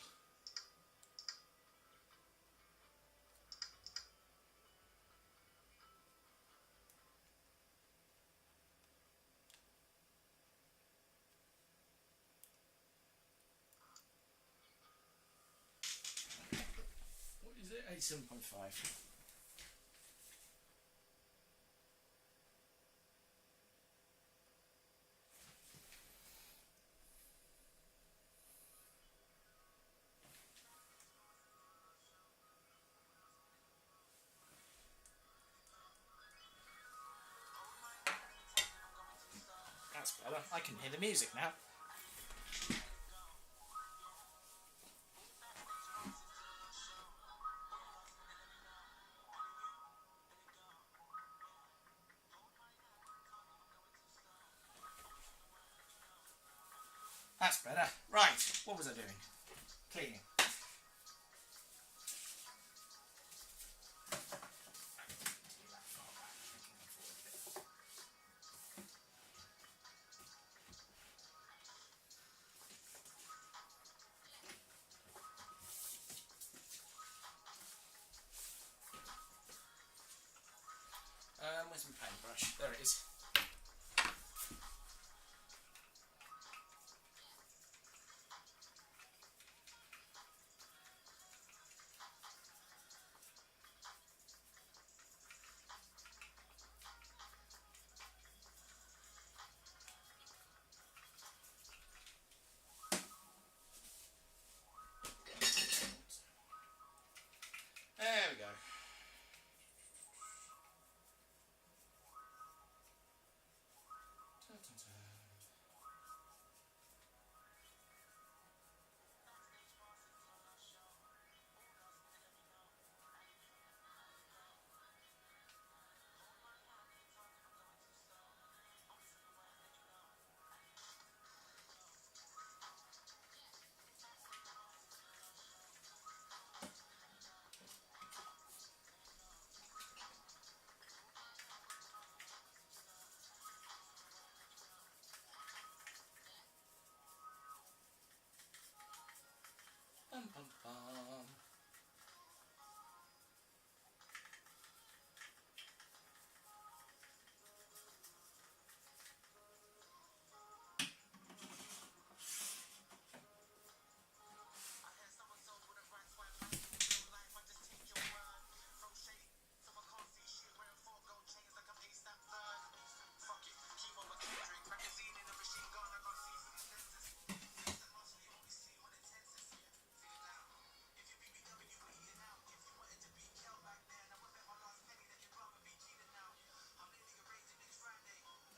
What is it? 87.5. That's better. I can hear the music now. That's better. Right, what was I doing? Cleaning. Where's my paintbrush? There it is. There we go. Bum, bum, bum.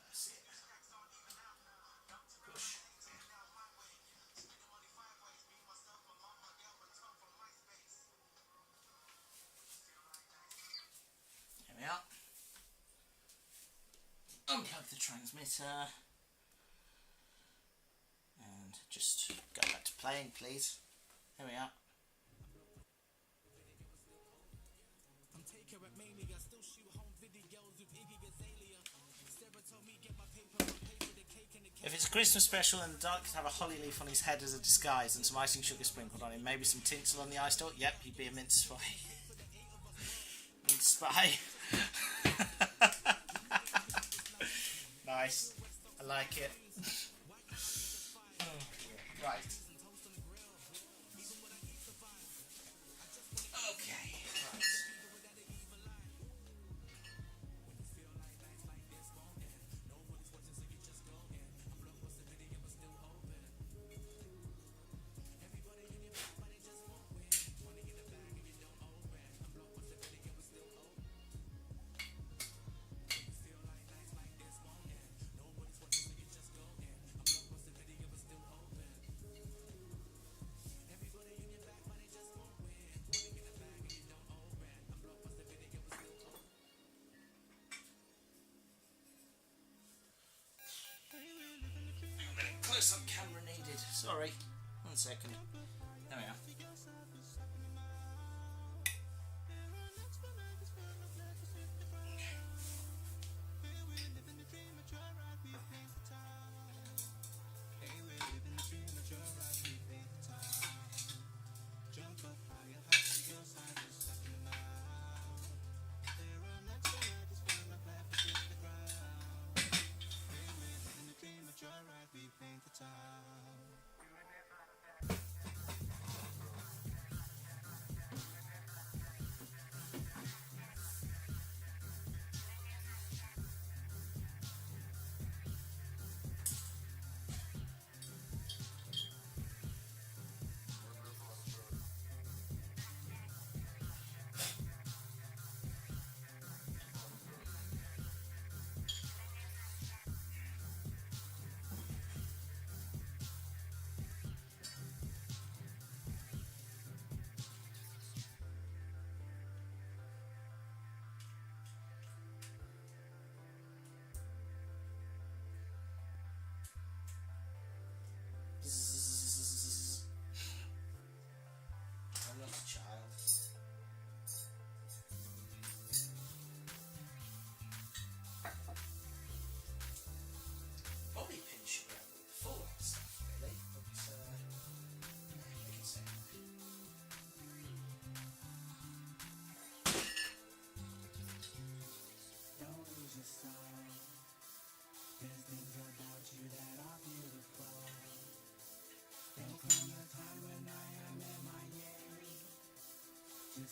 That's it. Push. There we are. Unplug the transmitter. And just go back to playing, please. There we are. If it's a Christmas special and the Dark could have a holly leaf on his head as a disguise and some icing sugar sprinkled on him, maybe some tinsel on the eye stalk, yep, he'd be a mince spy. Mince spy. Nice. I like it. Right. Okay. Right. Close-up camera needed. Sorry. 1 second. There we are. I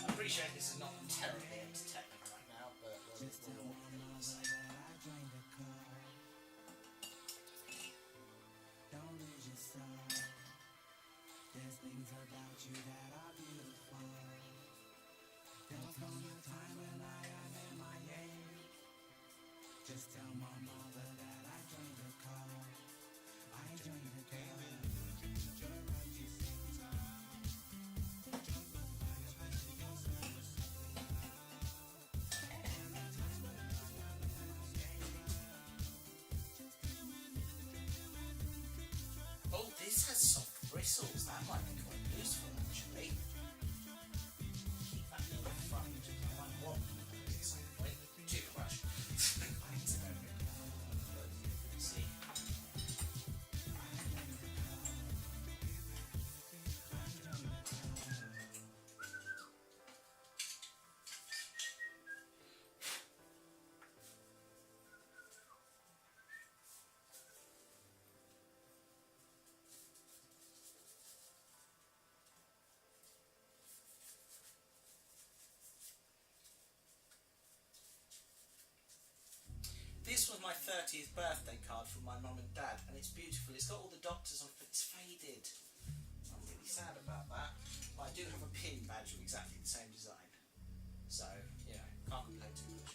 appreciate this is not terribly entertaining right now, but we'll all be the same. Oh, this has soft bristles. That might be quite useful, actually. Keep that in the front. I might want one of those at some point. Toothbrush. Let's see. This was my 30th birthday card from my mum and dad, and it's beautiful. It's got all the doctors on it, but it's faded. I'm really sad about that. But I do have a pin badge of exactly the same design. So, you know, can't complain too much.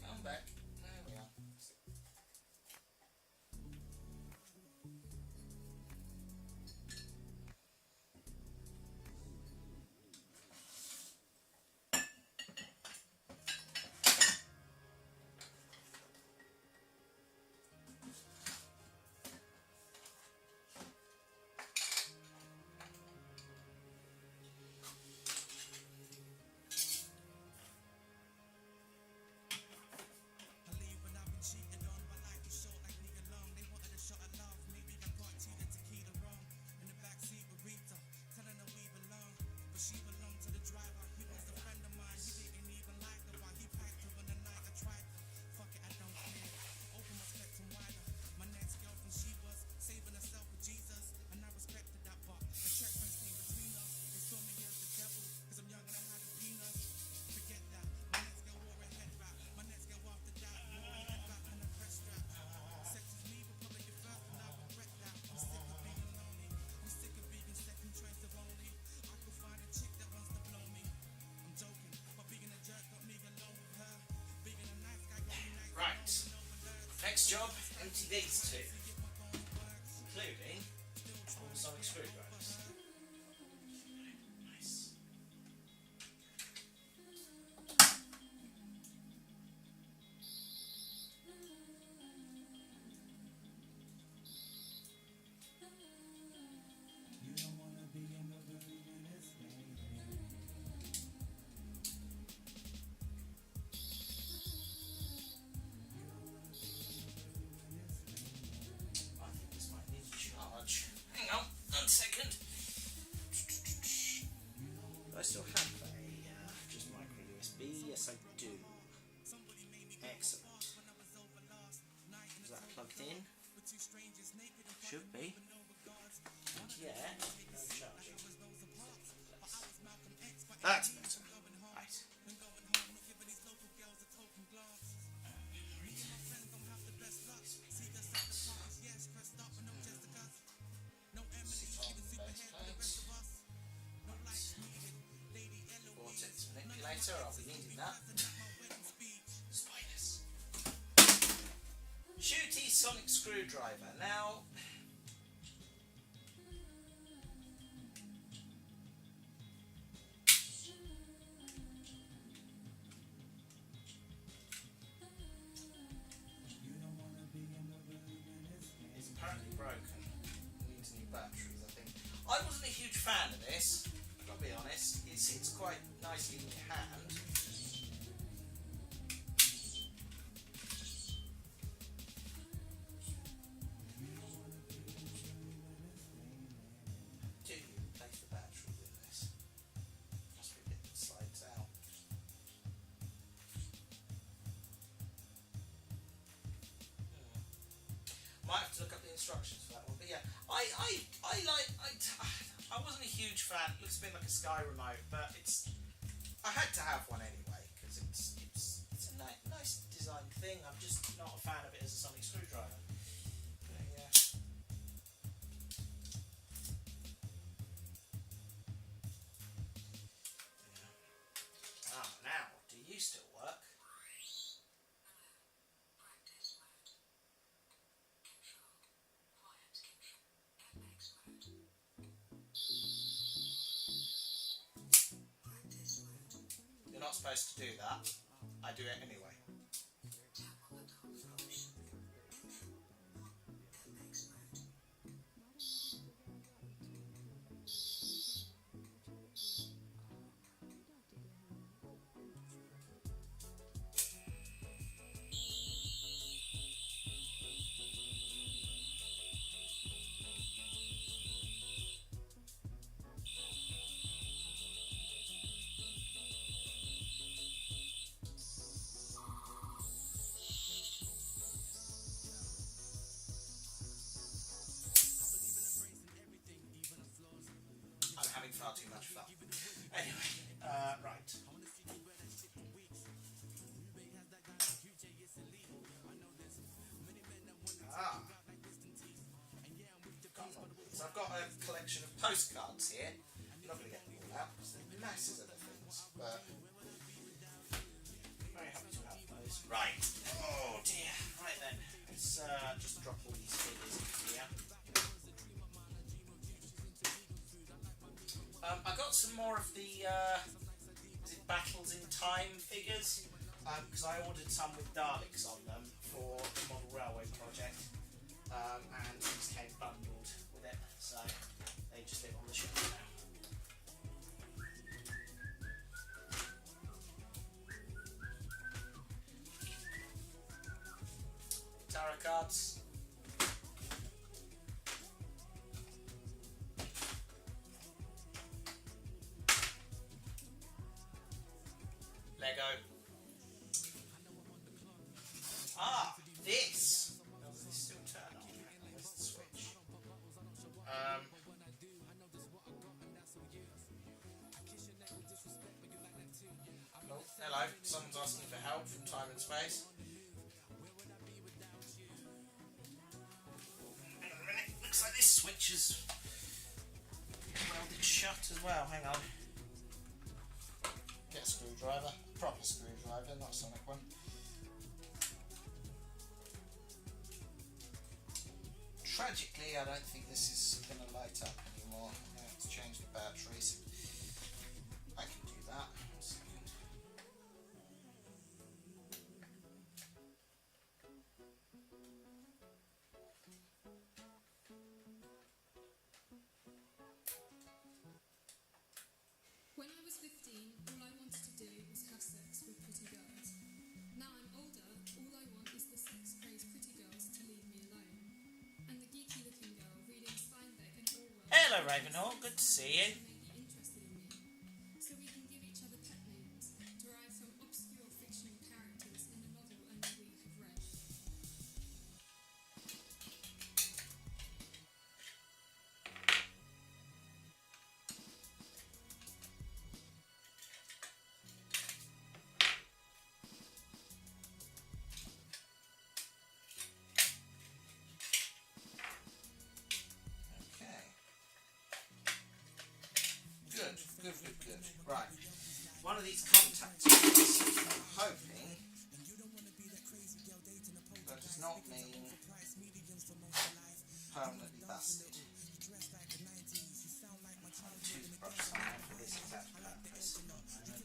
Come back. There we are. Next job, empty these two, including all the sonic screwdrivers. Nice. Hang on, 1 second. Do I still have a just micro USB? Yes, I do. Excellent. Is that plugged in? Should be. Yeah, no charging. That's better. Right. Manipulator, I'll be needing that. Spiders. Shooty sonic screwdriver. Now, it's apparently broken. Needs new batteries, I think. I wasn't a huge fan of this. I'll be honest, it sits quite nicely in your hand. Do you replace the battery with this? Must be a bit that slides out. Might have to look up the instructions for that one, but yeah, I wasn't a huge fan. It looks a bit like a Sky remote, but I had to have one anyway because it's a nice design thing. I'm just not a fan of it as a sonic screwdriver. But yeah. Ah, now, do you still work? You're not supposed to do that. I do it anyway. Far too much fun. Anyway, right. So I've got a collection of postcards here. I'm not going to get them all out because they're masses of the things, but I'm very happy to have those. Right. Oh dear. Right then. Let's just drop all these figures in here. I got some more of the Battles in Time figures because I ordered some with Daleks on them for the Model Railway project, and these came bundled with it, so they just live on the shelf now. Tarot cards. Lego. Ah, this. Does this still turn on? Where's the switch? Oh, hello. Someone's asking for help from time and space. Hang on a minute. Looks like this switch is welded shut as well. Hang on. Get a screwdriver. Proper screwdriver, not a sonic one. Tragically, I don't think this is going to light up anymore. I have to change the batteries. I can do that. 1 second. When I was 15, all I wanted to do was have sex with pretty girls. Now I'm older, all I want is the sex-crazed pretty girls to leave me alone. And the geeky-looking girl reading Steinbeck and Orwell. Hello, Ravenhall. Good to see you. May be interested in me. So we can give each other pet names, derived from obscure fictional characters in a novel only we have read. Okay. Good. Right. One of these contacts, I'm hoping that does not mean permanently busted. Toothbrush somewhere for this exact purpose. There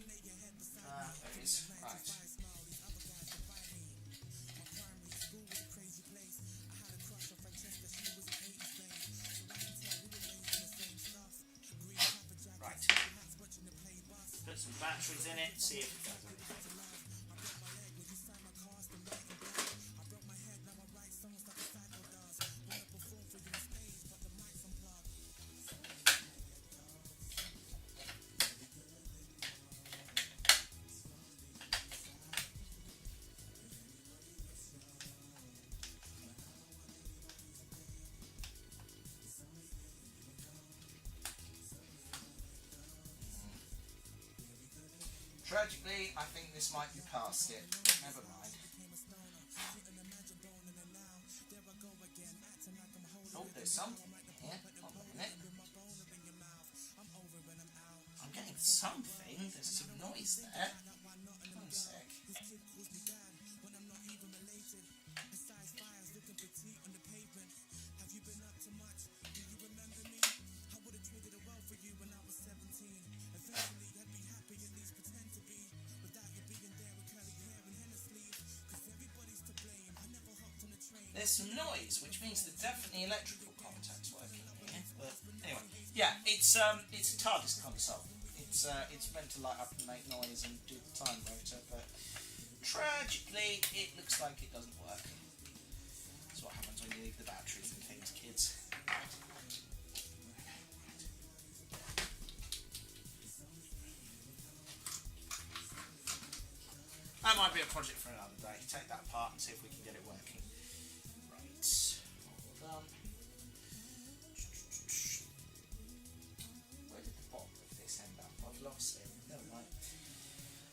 it is. Right. Right. Put some batteries in it, see if it does anything. Tragically, I think this might be past it. Never mind. Oh, there's something in here. Hold on a minute. I'm getting something. There's some noise there. 1 sec. There's some noise, which means there's definitely electrical contacts working here. But anyway, yeah, it's a TARDIS console. It's meant to light up and make noise and do the time rotor, but tragically, it looks like it doesn't work. That's what happens when you leave the batteries and things, kids. That might be a project for another day. Take that apart and see if we can get it working. Right. All done. Where did the bottom of this end up? I've lost it. Never mind.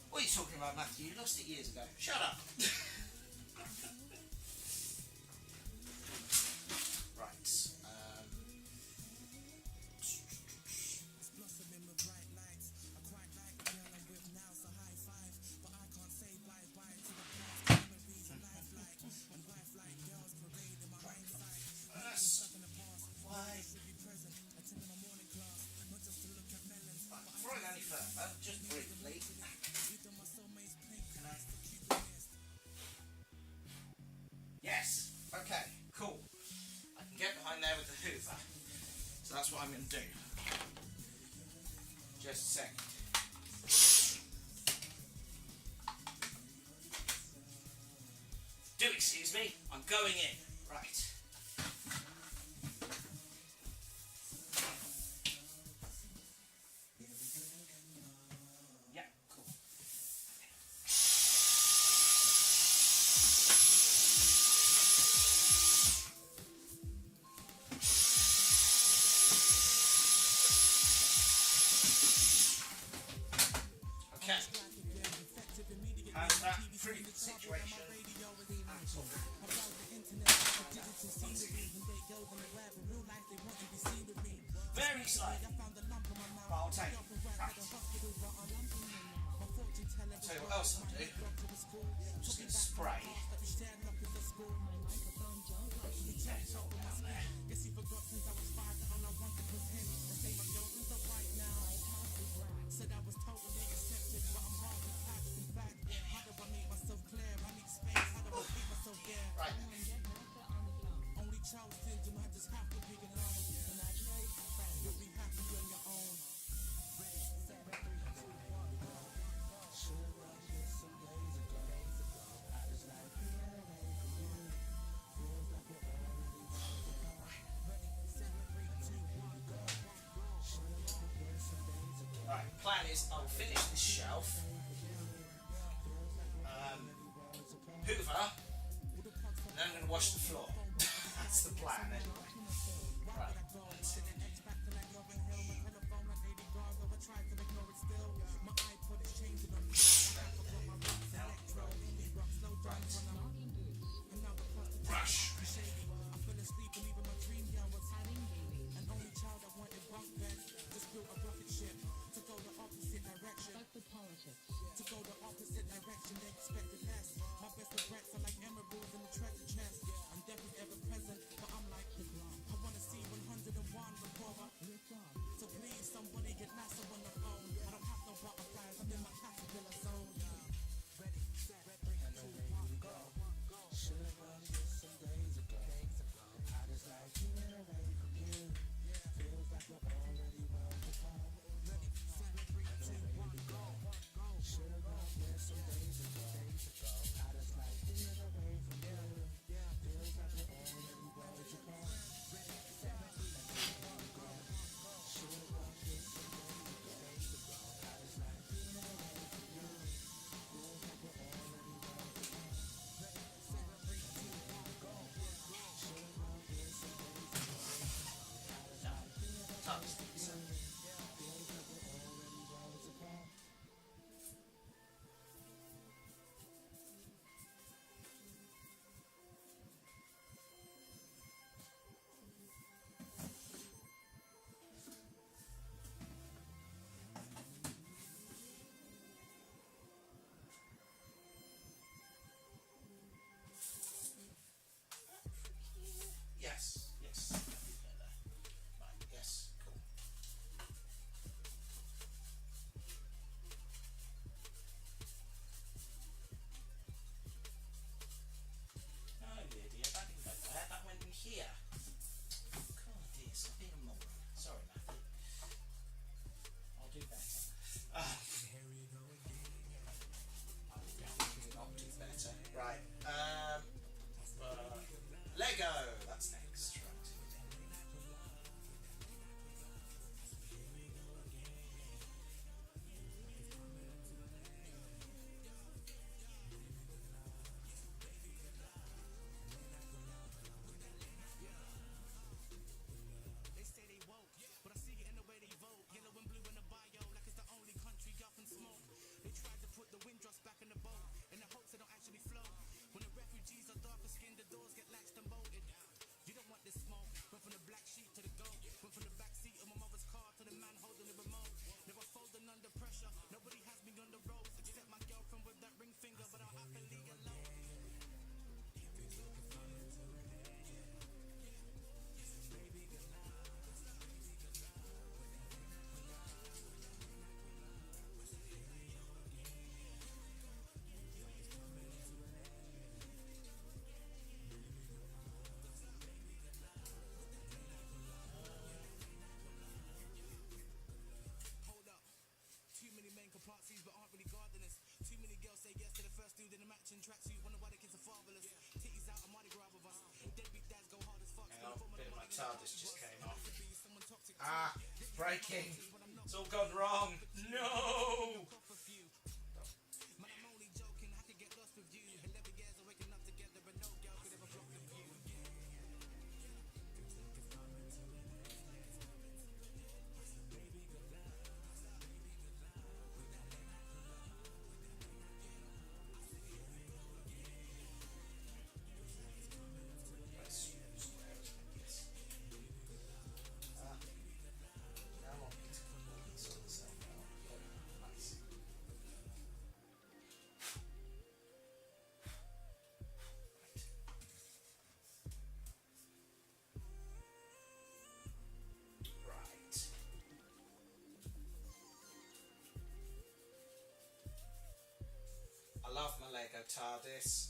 What are you talking about, Matthew? You lost it years ago. Shut up! Right. Before I go any further, just briefly, can I? Yes. Okay. Cool. I can get behind there with the Hoover, so that's what I'm going to do. Just a second. Do excuse me. I'm going in. Right. How's that previous situation? Very slightly. But I'll take it. Right. I'll tell you what else I'll do. I'm just going to spray. Yeah, it's all down there. is I'll finish this shelf, hoover, and then I'm going to wash the floor. That's the plan anyway. Right, that's it. Brush. Yes, yes. Right, yes, cool. No, dear, that didn't go there. That went in here. God, dear, stop being a moron. Sorry, Matthew. I'll do better. I'll do better. Right. Lego. That's next. Right. They say they woke, but I see it in the way they vote. Yellow and blue in the bio, like it's the only country y'all can smoke. They tried to put the windrush back in the boat, in the hopes they don't actually float. When the refugees are darker skinned, the doors get latched and bolted. You don't want this smoke. Went from the black sheep to the goat. Went from the back seat of my mother's car to the man holding the remote. Never folding under pressure. Nobody has me on the ropes except my girlfriend with that ring finger, but I'll happily alone. Compartments, but aren't really gardeners. Too many girls say yes to the first dude in a matching tracksuit. Wonder why the kids are fatherless. Titties out, I'm Mardi Gras with us. Deadbeat dads go hard as fuck. Hang on, a bit of my TARDIS just came off. Ah, it's breaking. It's all gone wrong. No! Man, I'm only joking. I could get lost with you. 11 years of waking up together, but no girl could ever block the view. I love my Lego TARDIS.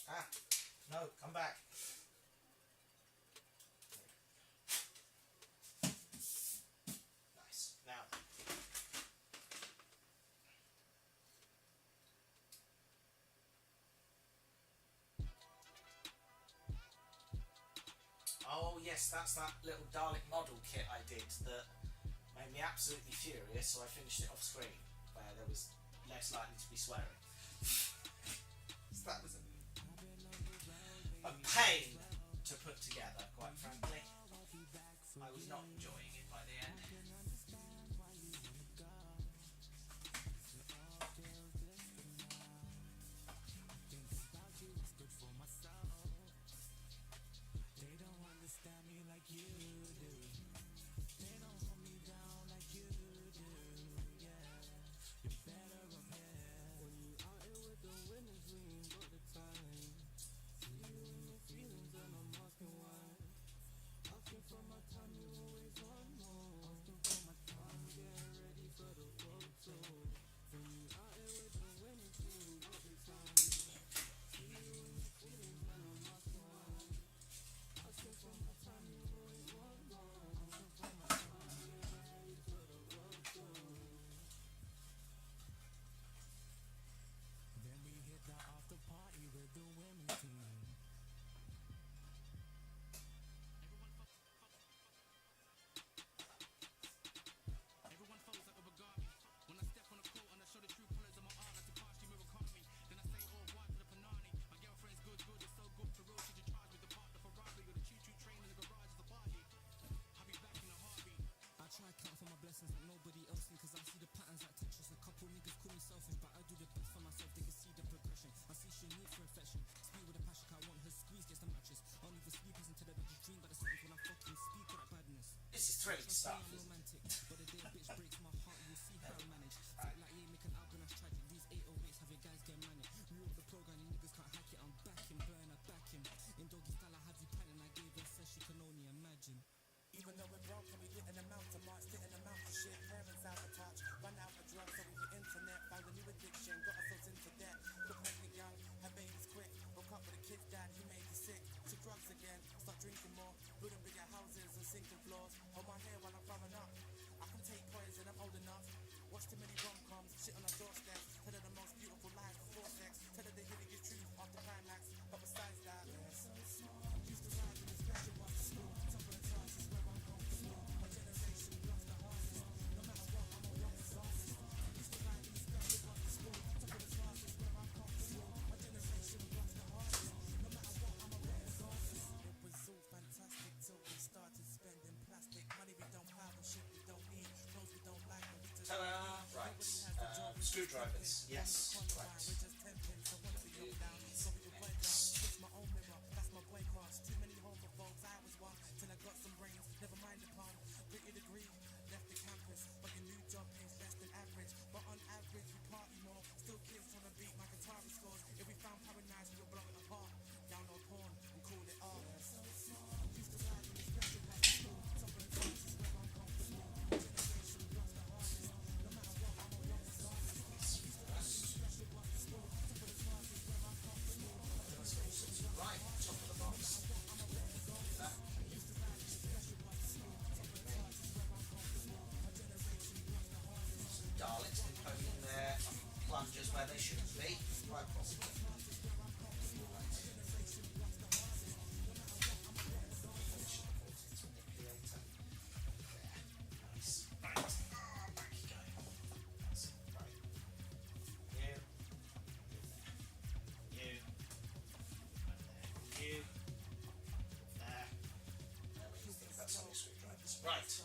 Ah, no, come back. Nice. Now then. yes, that's that little Dalek model kit I did that made me absolutely furious, so I finished it off screen, where there was less likely to be swearing. So that was a pain to put together, quite frankly. I was not enjoying it by the end. This is thrilling stuff, isn't it? Even though we're broke and we lit an amount to march, lit an amount to shit, parents out of touch, run out of drugs, so we hit internet, found a new addiction, got ourselves into debt, got pregnant young, had babies quick, woke up with a kid's dad, he made me sick, took drugs again, start drinking more, building bigger houses and sinking floors, hold my hair while I'm growing up, I can take poison, I'm old enough, watch too many rom-coms, shit on our doorsteps, tell her the most beautiful lies before sex, tell her the hideous truth after climax, but besides that, used to ride in the special bus to school, top of the class is where I'm comfortable, my generation loves the hardest, no matter what, I'm always exhausted, used to ride in the special bus to school, top of the class is where I'm comfortable, my generation loves the hardest, no matter what, I'm always exhausted. It was all fantastic till we started spending plastic, money we don't have and shit we don't need, clothes we don't like and we just Ta-da! Right. Screwdrivers. Yes. Right. Daleks been poking their plungers where they shouldn't be. Quite possibly. Right.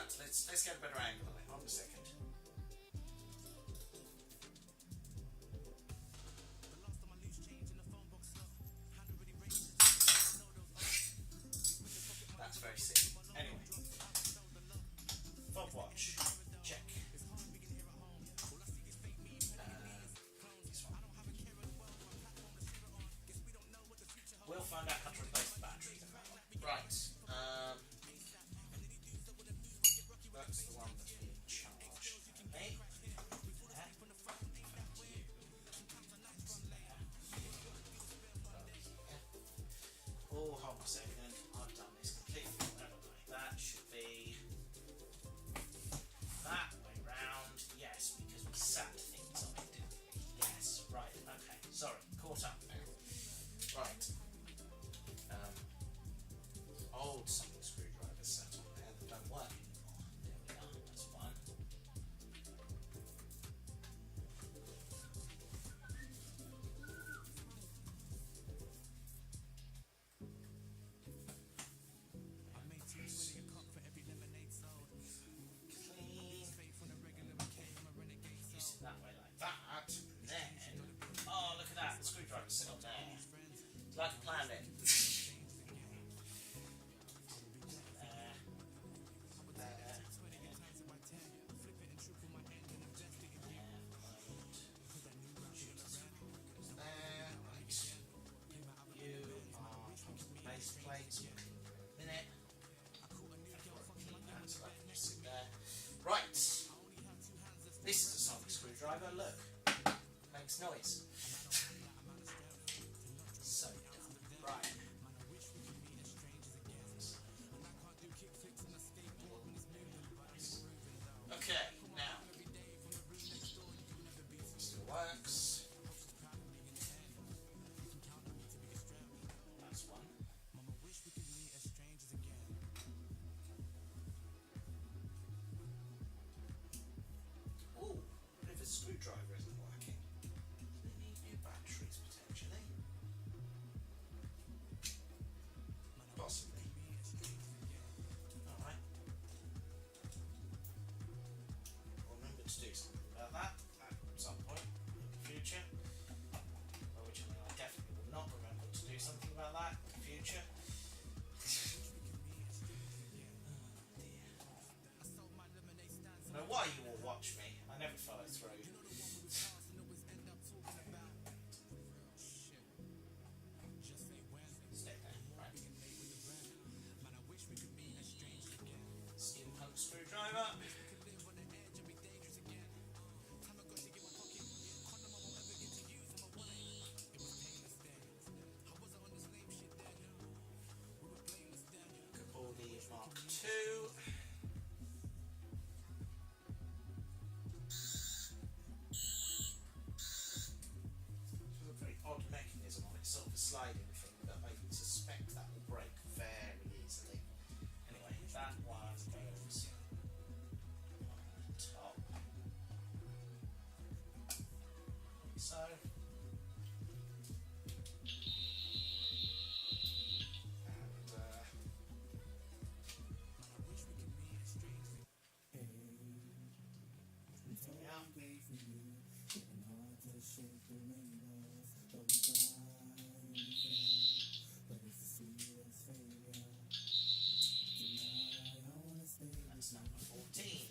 Right, let's get a better angle on it. Hold on a second. That's very silly. Anyway, fob watch. Check. This one. We'll find out how to replace the batteries in that one. Right. That's the one that's being charged. Okay. There. Oh, hold on a second. I've done this completely, haven't I? That should be that way round. Yes, because we sat things on it, didn't we? Yes. Right. Okay. Sorry. Caught up now. Right. Old something screwdrivers sat on there that don't work anymore. There we are. That's one. Use it that way like that. Then, oh look at that, the screwdriver's sit on there. It's like I planned it. Plates in a minute. So I can just sit there. Right. This is a sonic screwdriver. Look, makes noise. So dumb. Right. Okay. Now, still works. That's one. If a screwdriver isn't working, they need new batteries potentially. Possibly. Alright. We'll remember to do something about that at some point in the future. By which I mean I definitely will not remember to do something about that in the future. I don't know why you all watch me. I never follow through. Stay there. Right. Steampunk screwdriver. Capaldi Mark II. Sort of a sliding thing, but I suspect that will break very easily. Anyway, that one goes on the top. So. That's number 14.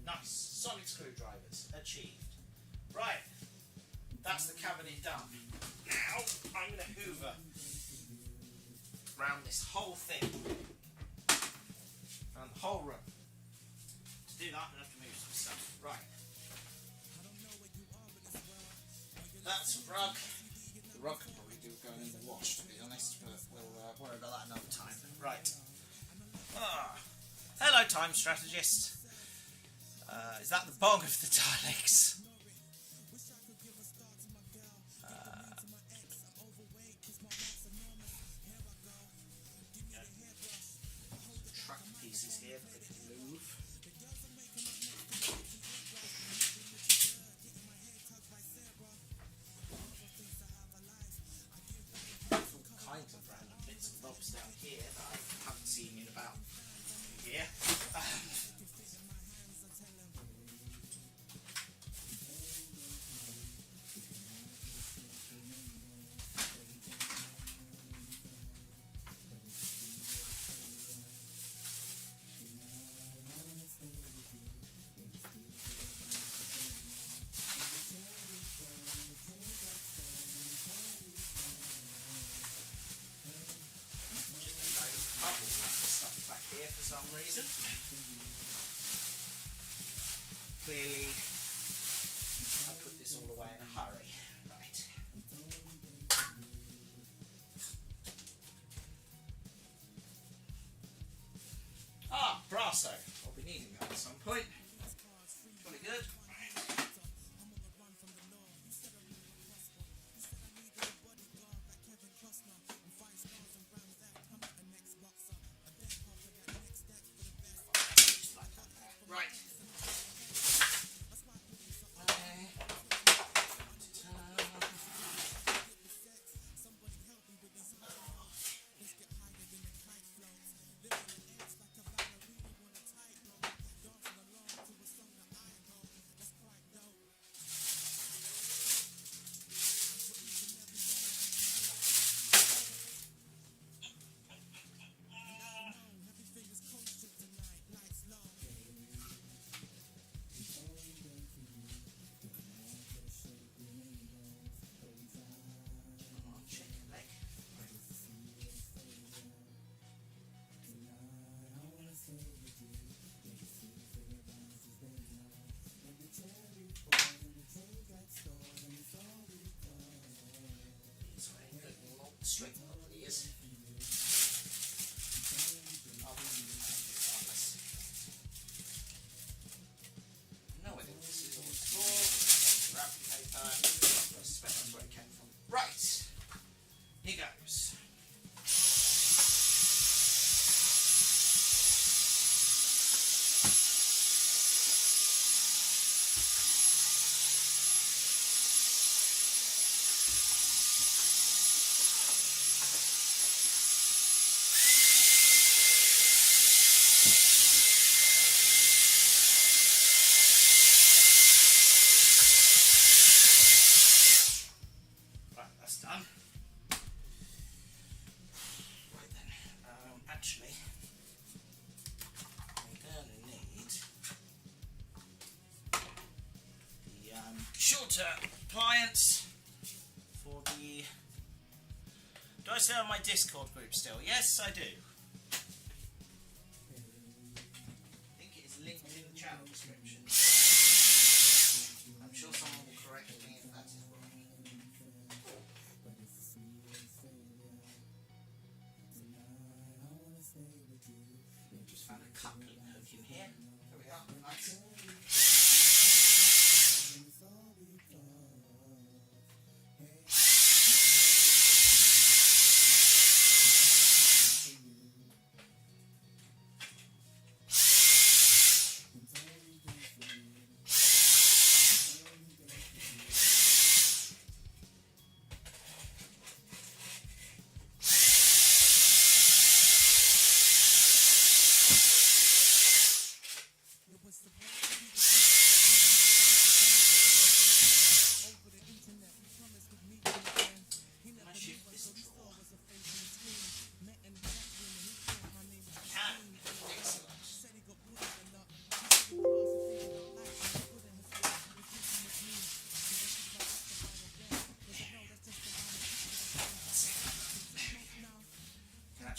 Nice. Sonic screwdrivers achieved. Right. That's the cabinet done. Now I'm going to hoover around this whole thing. Around the whole room. To do that, I'm going to have to move some stuff. Right. That's a rug. The rug can probably do going in the wash, to be honest, but we'll worry about that another time. Right. Hello, time strategist. Is that the bog of the Daleks? Truck pieces here that they can move. some reason. Clearly, I put this all away in a hurry. Right. Ah, brasso. I'll be needing that at some point. Jolly good. Right. Straight up, please. No idea what this is all for. Wrapping paper. I suspect that's where it came from. Right. Here goes. Done. Right then, actually, I'm going to need the shorter appliance for the... Do I stay on my Discord group still? Yes, I do. I think it is linked in the channel description. I'm sure someone will correct me if that is wrong. Just found a coupling hook in here. There we are. Nice.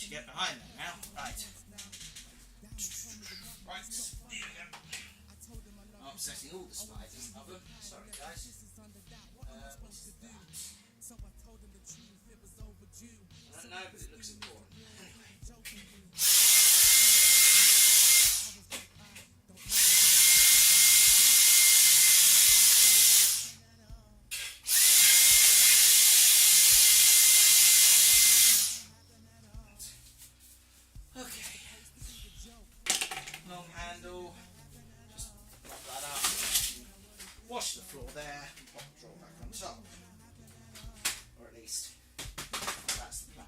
Get behind them now. Right. Right. Here we go. I'm upsetting all the spiders of them. Sorry, guys. What's that? I don't know, but it looks important. Anyway. Wash the floor there and pop the drawer back on top. Or at least that's the plan.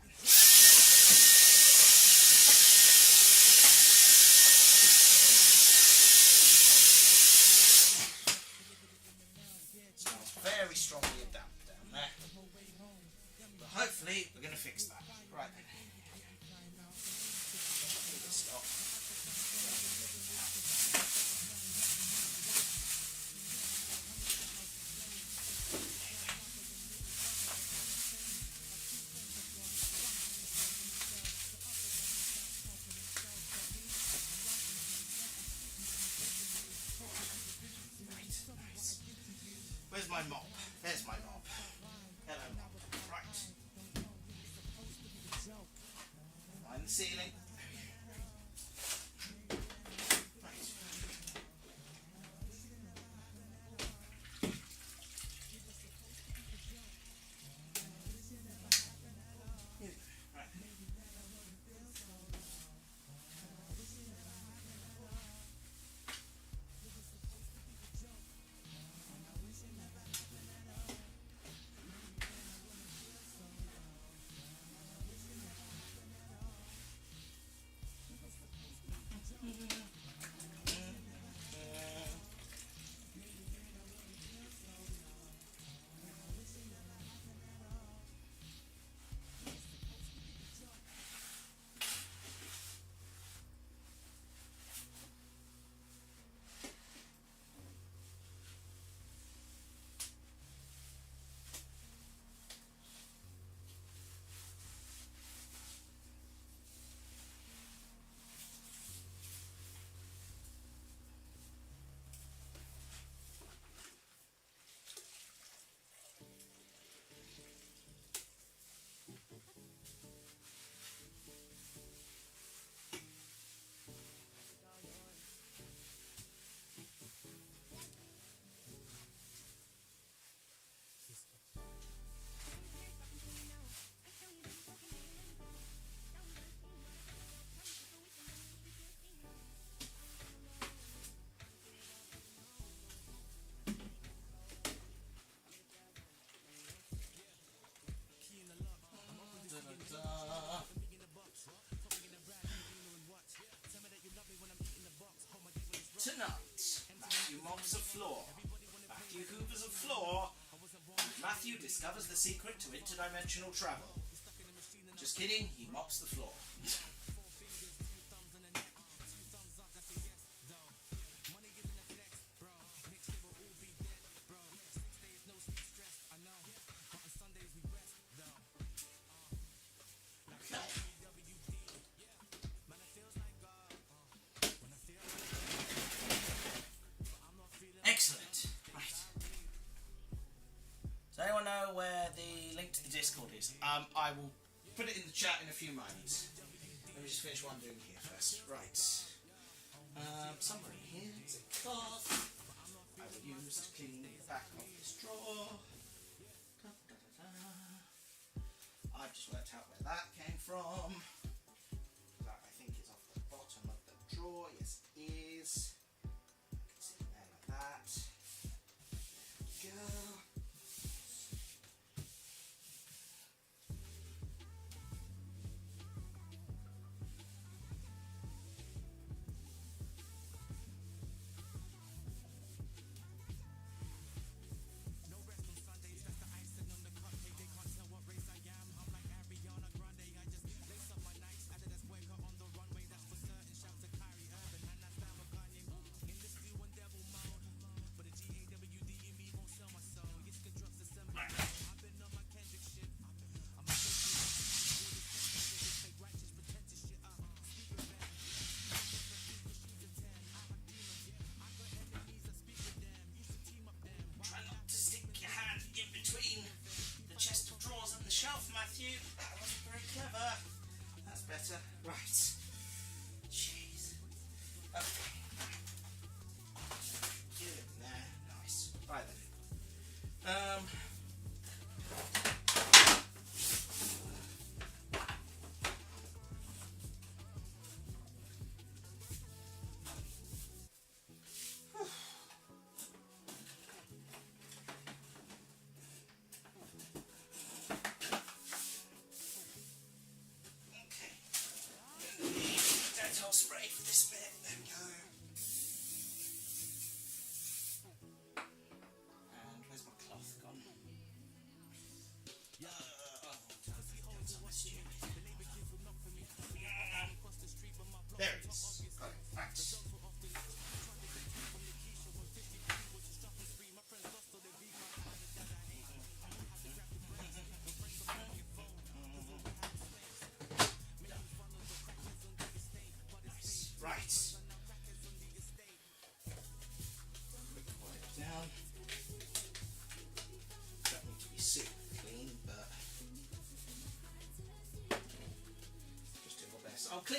my mop. There's my mop. Hello, mop. Right. Line the ceiling. Tonight, Matthew mops a floor, Matthew hoovers a floor, and Matthew discovers the secret to interdimensional travel. Just kidding, he mops the floor. Excellent. Right. Does anyone know where the link to the Discord is? I will put it in the chat in a few moments. Let me just finish what I'm doing here first. Right. Somewhere in here is a cloth I will use to clean the back of this drawer. I've just worked out where that came from. That I think is off the bottom of the drawer. Yes, it is. It's in there like that. There we go.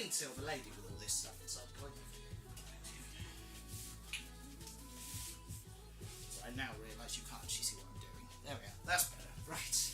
clean silver lady with all this stuff inside the coin. So I now realise you can't actually see what I'm doing. There we are. That's better. Right.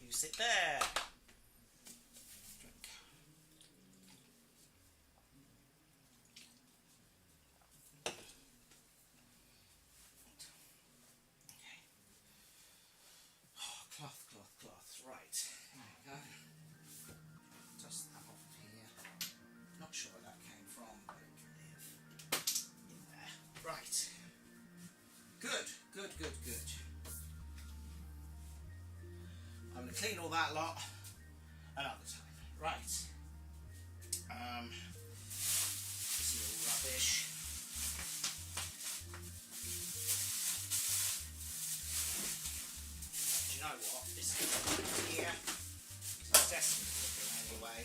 Sit there. Drink. Okay. Oh, cloth. Right. There we go. Dust that off of here. Not sure where that came from, but it can live in there. Right. Good. I'm going to clean all that lot, and I'll Right. This is all rubbish. Do you know what? This is here. It's destined looking anyway.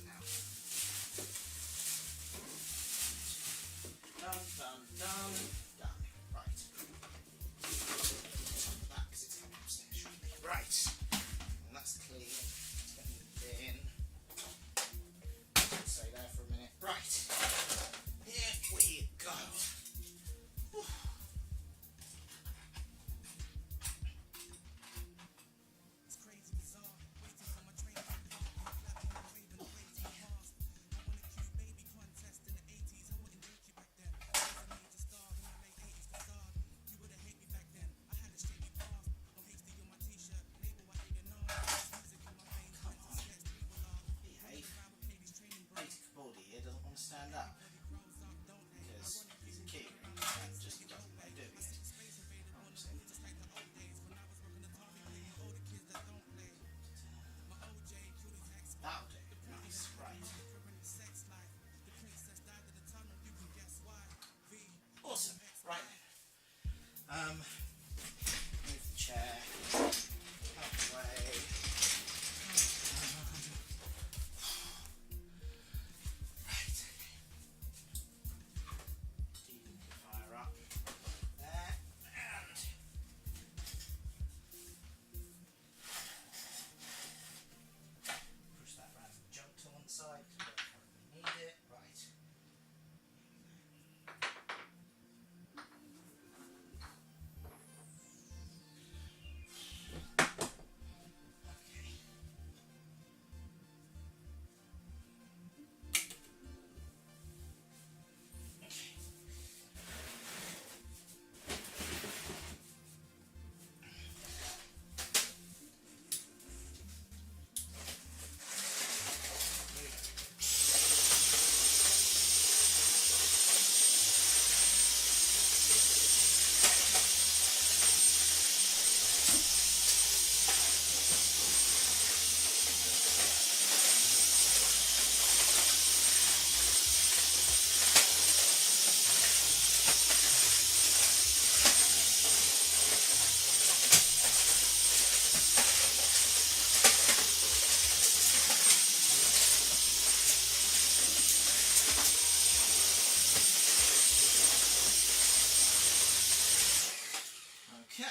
Now. Done, done, done, done. Right. That because it's coming upstairs shortly. Right. And that's clean. It's going to be in. Stay there for a minute. Right. Here we go. Whew. It's crazy bizarre. Waiting for my train to come. Flapping and waving away to the past. I won a cute baby contest in the 80s. I wouldn't date you back then. I was a major star in my late 80s to start. You would've hate me back then. I had a shady past. No hasty on my t-shirt. Label I ain't enough. Music in my veins. Went to sketch people laugh. Behave. Around with Katie's training bra. Peter Capaldi here doesn't want to stand up Grows up, don't they? because he's a kid and just doesn't know doing it. Space available on the moon, just like the old days when I was working the Tommy Lee. All the kids that don't play. My OJ, Cuties ex. That'll do. Nice. Right. Sex life. The princess died in the tunnel. You can guess why. V. Awesome. Right then. Move the chair out the way. Right. Dehumidifier up there and push that random junk to one side because we don't currently need it. Right. Okay. Okay.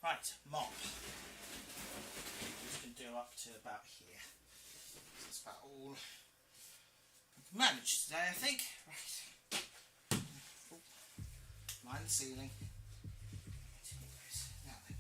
Right, mop. We can do up to about here. That's about all we can manage today, I think. Right. Oh, mind the ceiling. Right, here goes. Now then.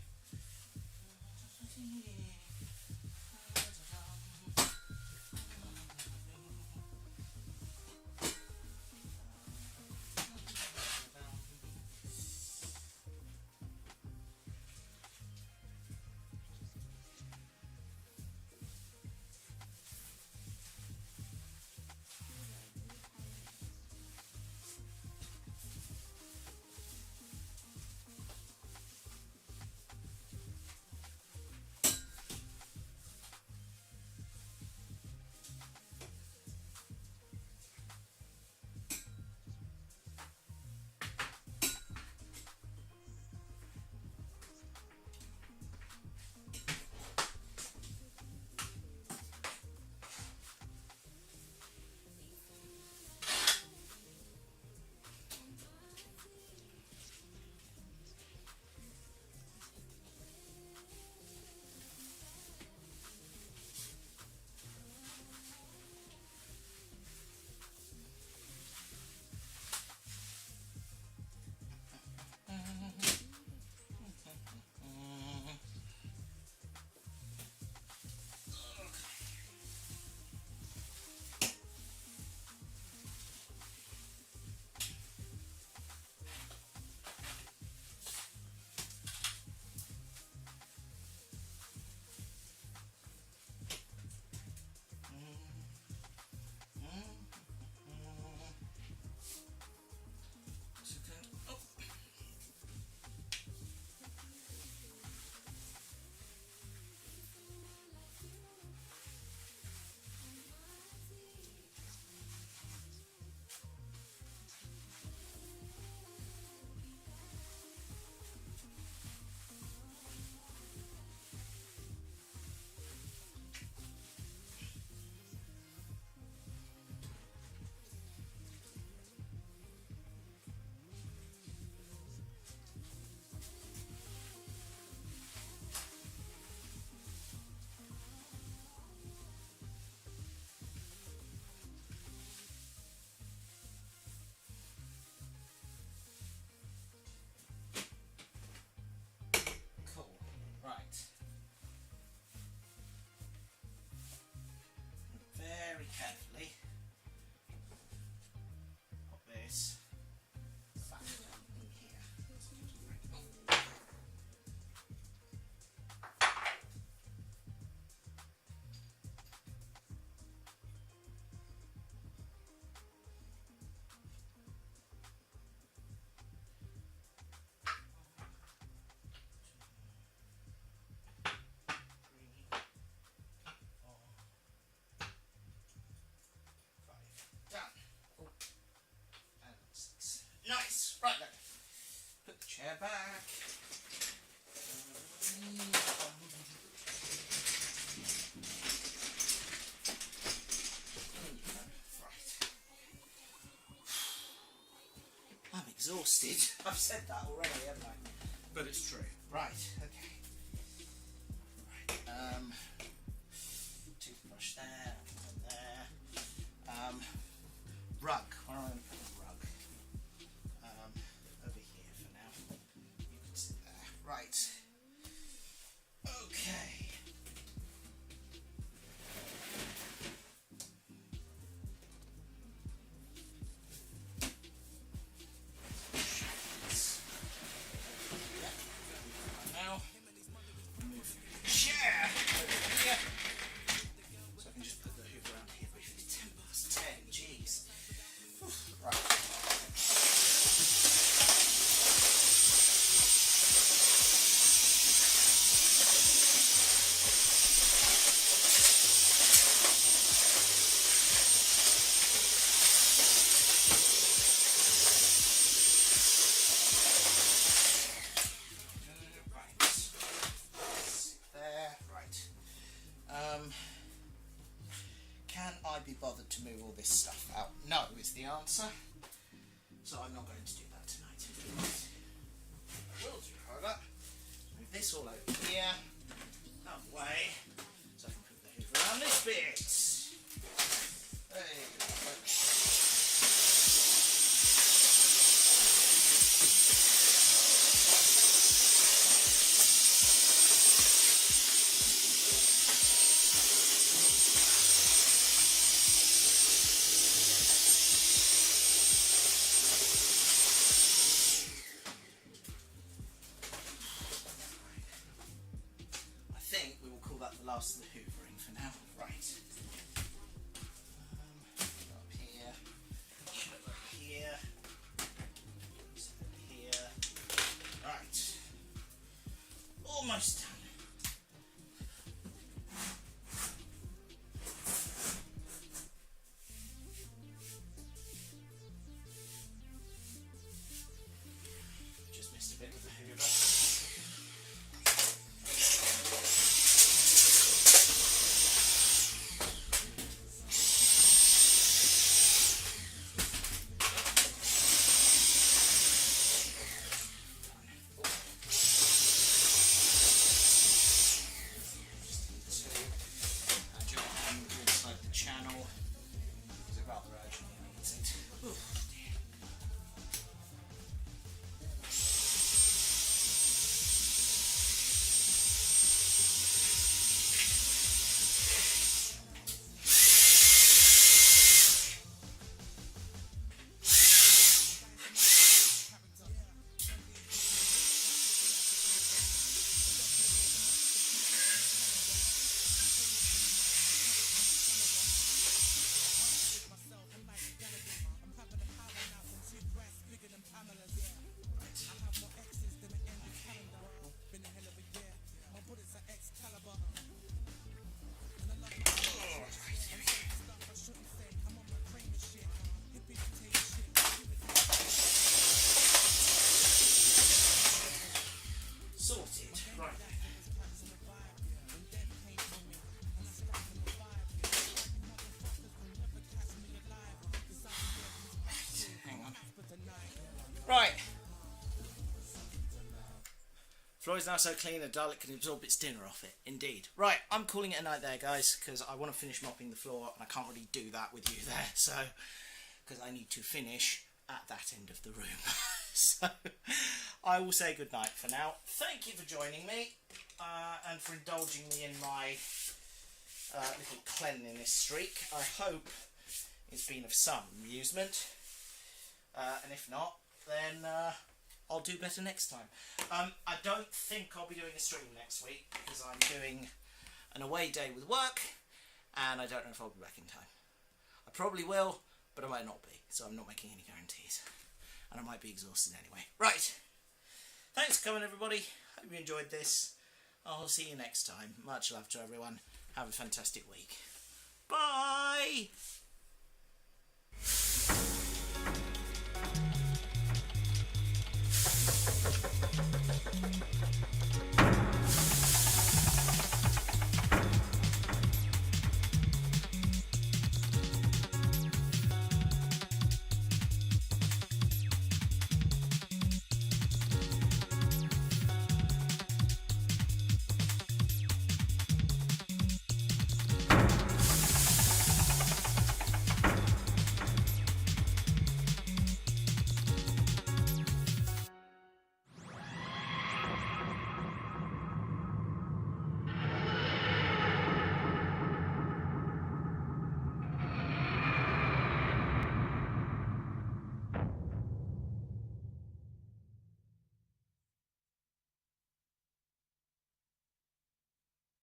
exhausted. I've said that already, haven't I? But it's true. Right, okay. Right, toothbrush there, one there. Rug. Where am I going to put the rug? Over here for now. You can sit there. Right. Okay. Now, move the chair over here. So I can just put the hoover around here. But it's 10 past 10. Jeez. Right. Can I be bothered to move all this stuff out? No is the answer. So I'm not going to do that tonight. I will do, however, move this all over here, that way, so I can put the hoover around this bit. There you go. Last of the hoovering for now. Right. Up here. Over here. Over here. Right. Almost done. Just missed a bit of the hoover. Right. Floor is now so clean and dull it can absorb its dinner off it. Indeed. Right, I'm calling it a night there, guys, because I want to finish mopping the floor, and I can't really do that with you there, so... because I need to finish at that end of the room. So, I will say goodnight for now. Thank you for joining me, and for indulging me in my little cleanliness streak. I hope it's been of some amusement, and if not, then I'll do better next time. I don't think I'll be doing a stream next week because I'm doing an away day with work and I don't know if I'll be back in time. I probably will, but I might not be, so I'm not making any guarantees. And I might be exhausted anyway. Right, thanks for coming everybody. Hope you enjoyed this. I'll see you next time. Much love to everyone. Have a fantastic week. Bye!